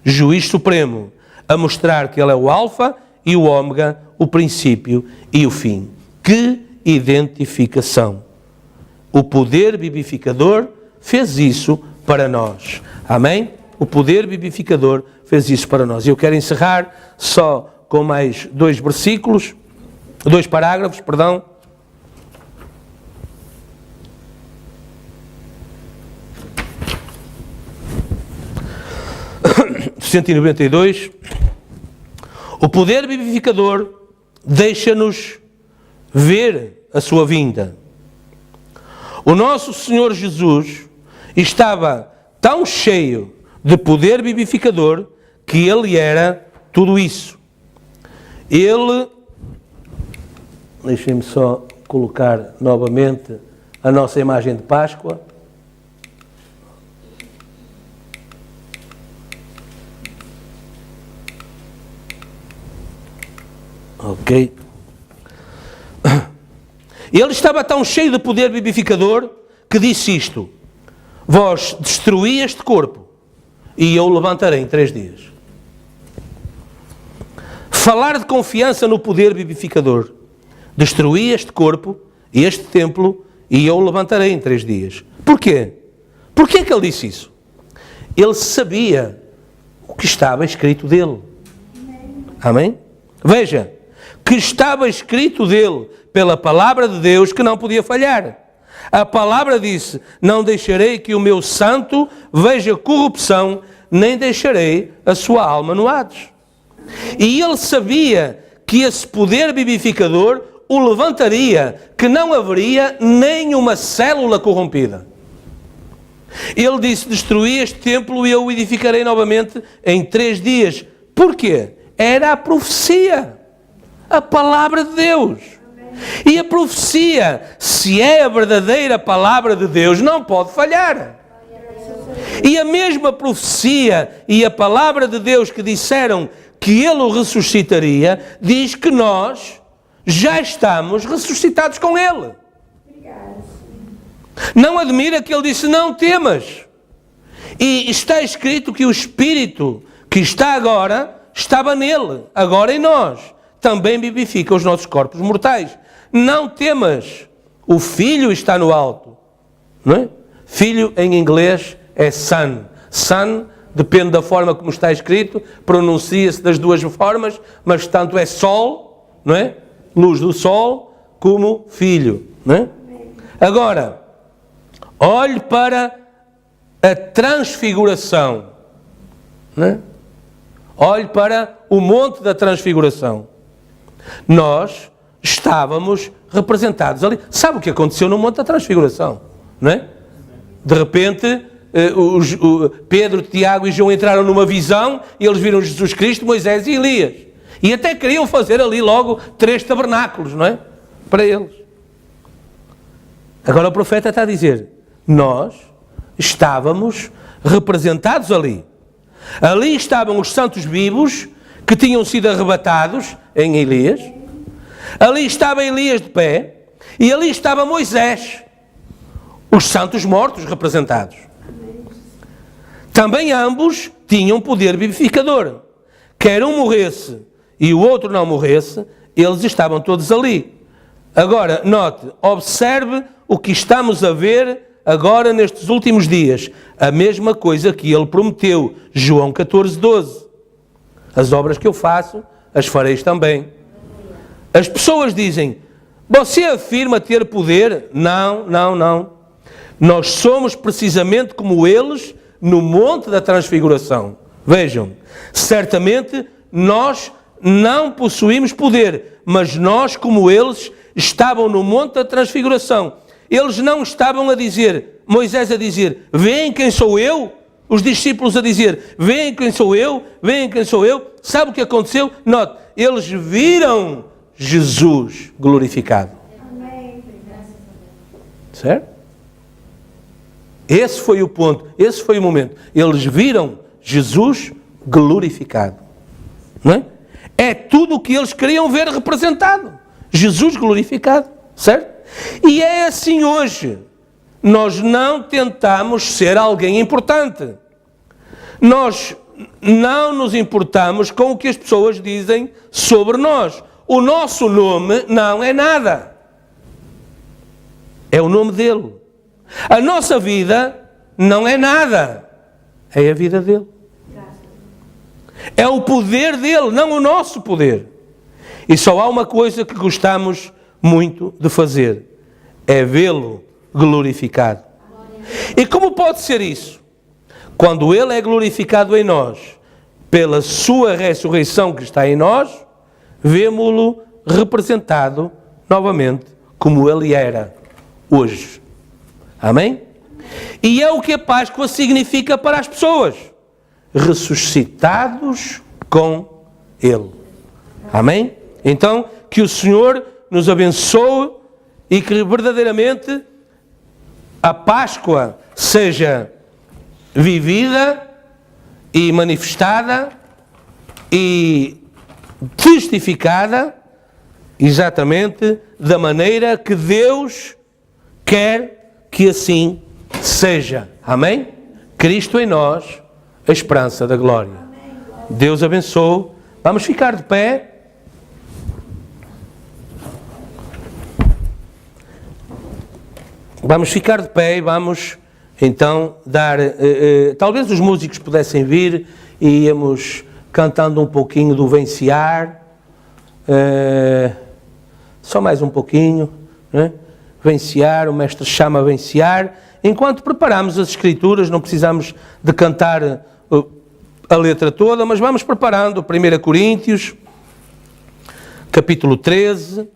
Juiz Supremo, a mostrar que Ele é o Alfa e o Ômega, o princípio e o fim. Que identificação! O poder vivificador fez isso para nós. Amém? O poder vivificador fez isso para nós. Eu quero encerrar só com mais 2 parágrafos, perdão. *clears throat* 192. O poder vivificador deixa-nos ver a sua vinda. O nosso Senhor Jesus estava tão cheio de poder vivificador que Ele era tudo isso. Ele, deixem-me só colocar novamente a nossa imagem de Páscoa. Ok. Ele estava tão cheio de poder vivificador que disse isto: vós destruí este corpo e eu o levantarei em 3 dias. Falar de confiança no poder vivificador. Destruí este corpo e este templo e eu o levantarei em 3 dias. Porquê? Porquê que ele disse isso? Ele sabia o que estava escrito dele. Amém? Veja, que estava escrito dele pela palavra de Deus que não podia falhar. A palavra disse, não deixarei que o meu santo veja corrupção, nem deixarei a sua alma no Hades. E ele sabia que esse poder vivificador o levantaria, que não haveria nem uma célula corrompida. Ele disse, destruí este templo e eu o edificarei novamente em 3 dias. Porquê? Era a profecia, a palavra de Deus. E a profecia, se é a verdadeira palavra de Deus, não pode falhar. E a mesma profecia e a palavra de Deus que disseram que Ele o ressuscitaria, diz que nós já estamos ressuscitados com Ele. Não admira que Ele disse, não temas. E está escrito que o Espírito que está agora, estava nele, agora em nós. Também vivifica os nossos corpos mortais. Não temas, o Filho está no alto. Não é? Filho em inglês é son. Son depende da forma como está escrito, pronuncia-se das duas formas, mas tanto é sol, não é? Luz do sol, como filho. Não é? Agora, olhe para a transfiguração. Não é? Olhe para o monte da transfiguração. Nós estávamos representados ali. Sabe o que aconteceu no monte da transfiguração? Não é? De repente, Pedro, Tiago e João entraram numa visão e eles viram Jesus Cristo, Moisés e Elias. E até queriam fazer ali logo 3 tabernáculos, não é? Para eles. Agora o profeta está a dizer, nós estávamos representados ali. Ali estavam os santos vivos que tinham sido arrebatados em Elias. Ali estava Elias de pé e ali estava Moisés, os santos mortos representados. Também ambos tinham poder vivificador. Quer um morresse e o outro não morresse, eles estavam todos ali. Agora, note, observe o que estamos a ver agora nestes últimos dias. A mesma coisa que ele prometeu, João 14:12. As obras que eu faço, as fareis também. As pessoas dizem, você afirma ter poder? Não, não, não. Nós somos precisamente como eles no monte da transfiguração. Vejam, certamente nós não possuímos poder, mas nós, como eles, estavam no monte da transfiguração. Eles não estavam a dizer, Moisés a dizer, veem quem sou eu? Os discípulos a dizer, veem quem sou eu? Veem quem sou eu? Sabe o que aconteceu? Note, eles viram Jesus glorificado. Amém. Certo? Esse foi o ponto, esse foi o momento. Eles viram Jesus glorificado. Não é? É tudo o que eles queriam ver representado. Jesus glorificado, certo? E é assim hoje. Nós não tentamos ser alguém importante. Nós não nos importamos com o que as pessoas dizem sobre nós. O nosso nome não é nada. É o nome dele. A nossa vida não é nada. É a vida dele. É o poder dele, não o nosso poder. E só há uma coisa que gostamos muito de fazer. É vê-lo glorificado. E como pode ser isso? Quando ele é glorificado em nós, pela sua ressurreição que está em nós, vemo-lo representado novamente como ele era hoje. Amém? E é o que a Páscoa significa para as pessoas. Ressuscitados com ele. Amém? Então, que o Senhor nos abençoe e que verdadeiramente a Páscoa seja vivida e manifestada e testificada exatamente da maneira que Deus quer que assim seja. Amém? Cristo em nós, a esperança da glória. Deus abençoe. Vamos ficar de pé. Vamos ficar de pé e vamos então dar... talvez os músicos pudessem vir e íamos cantando um pouquinho do Venciar. Só mais um pouquinho. Né? Venciar, o mestre chama a Venciar. Enquanto preparamos as escrituras, não precisamos de cantar a letra toda, mas vamos preparando 1 Coríntios, capítulo 13.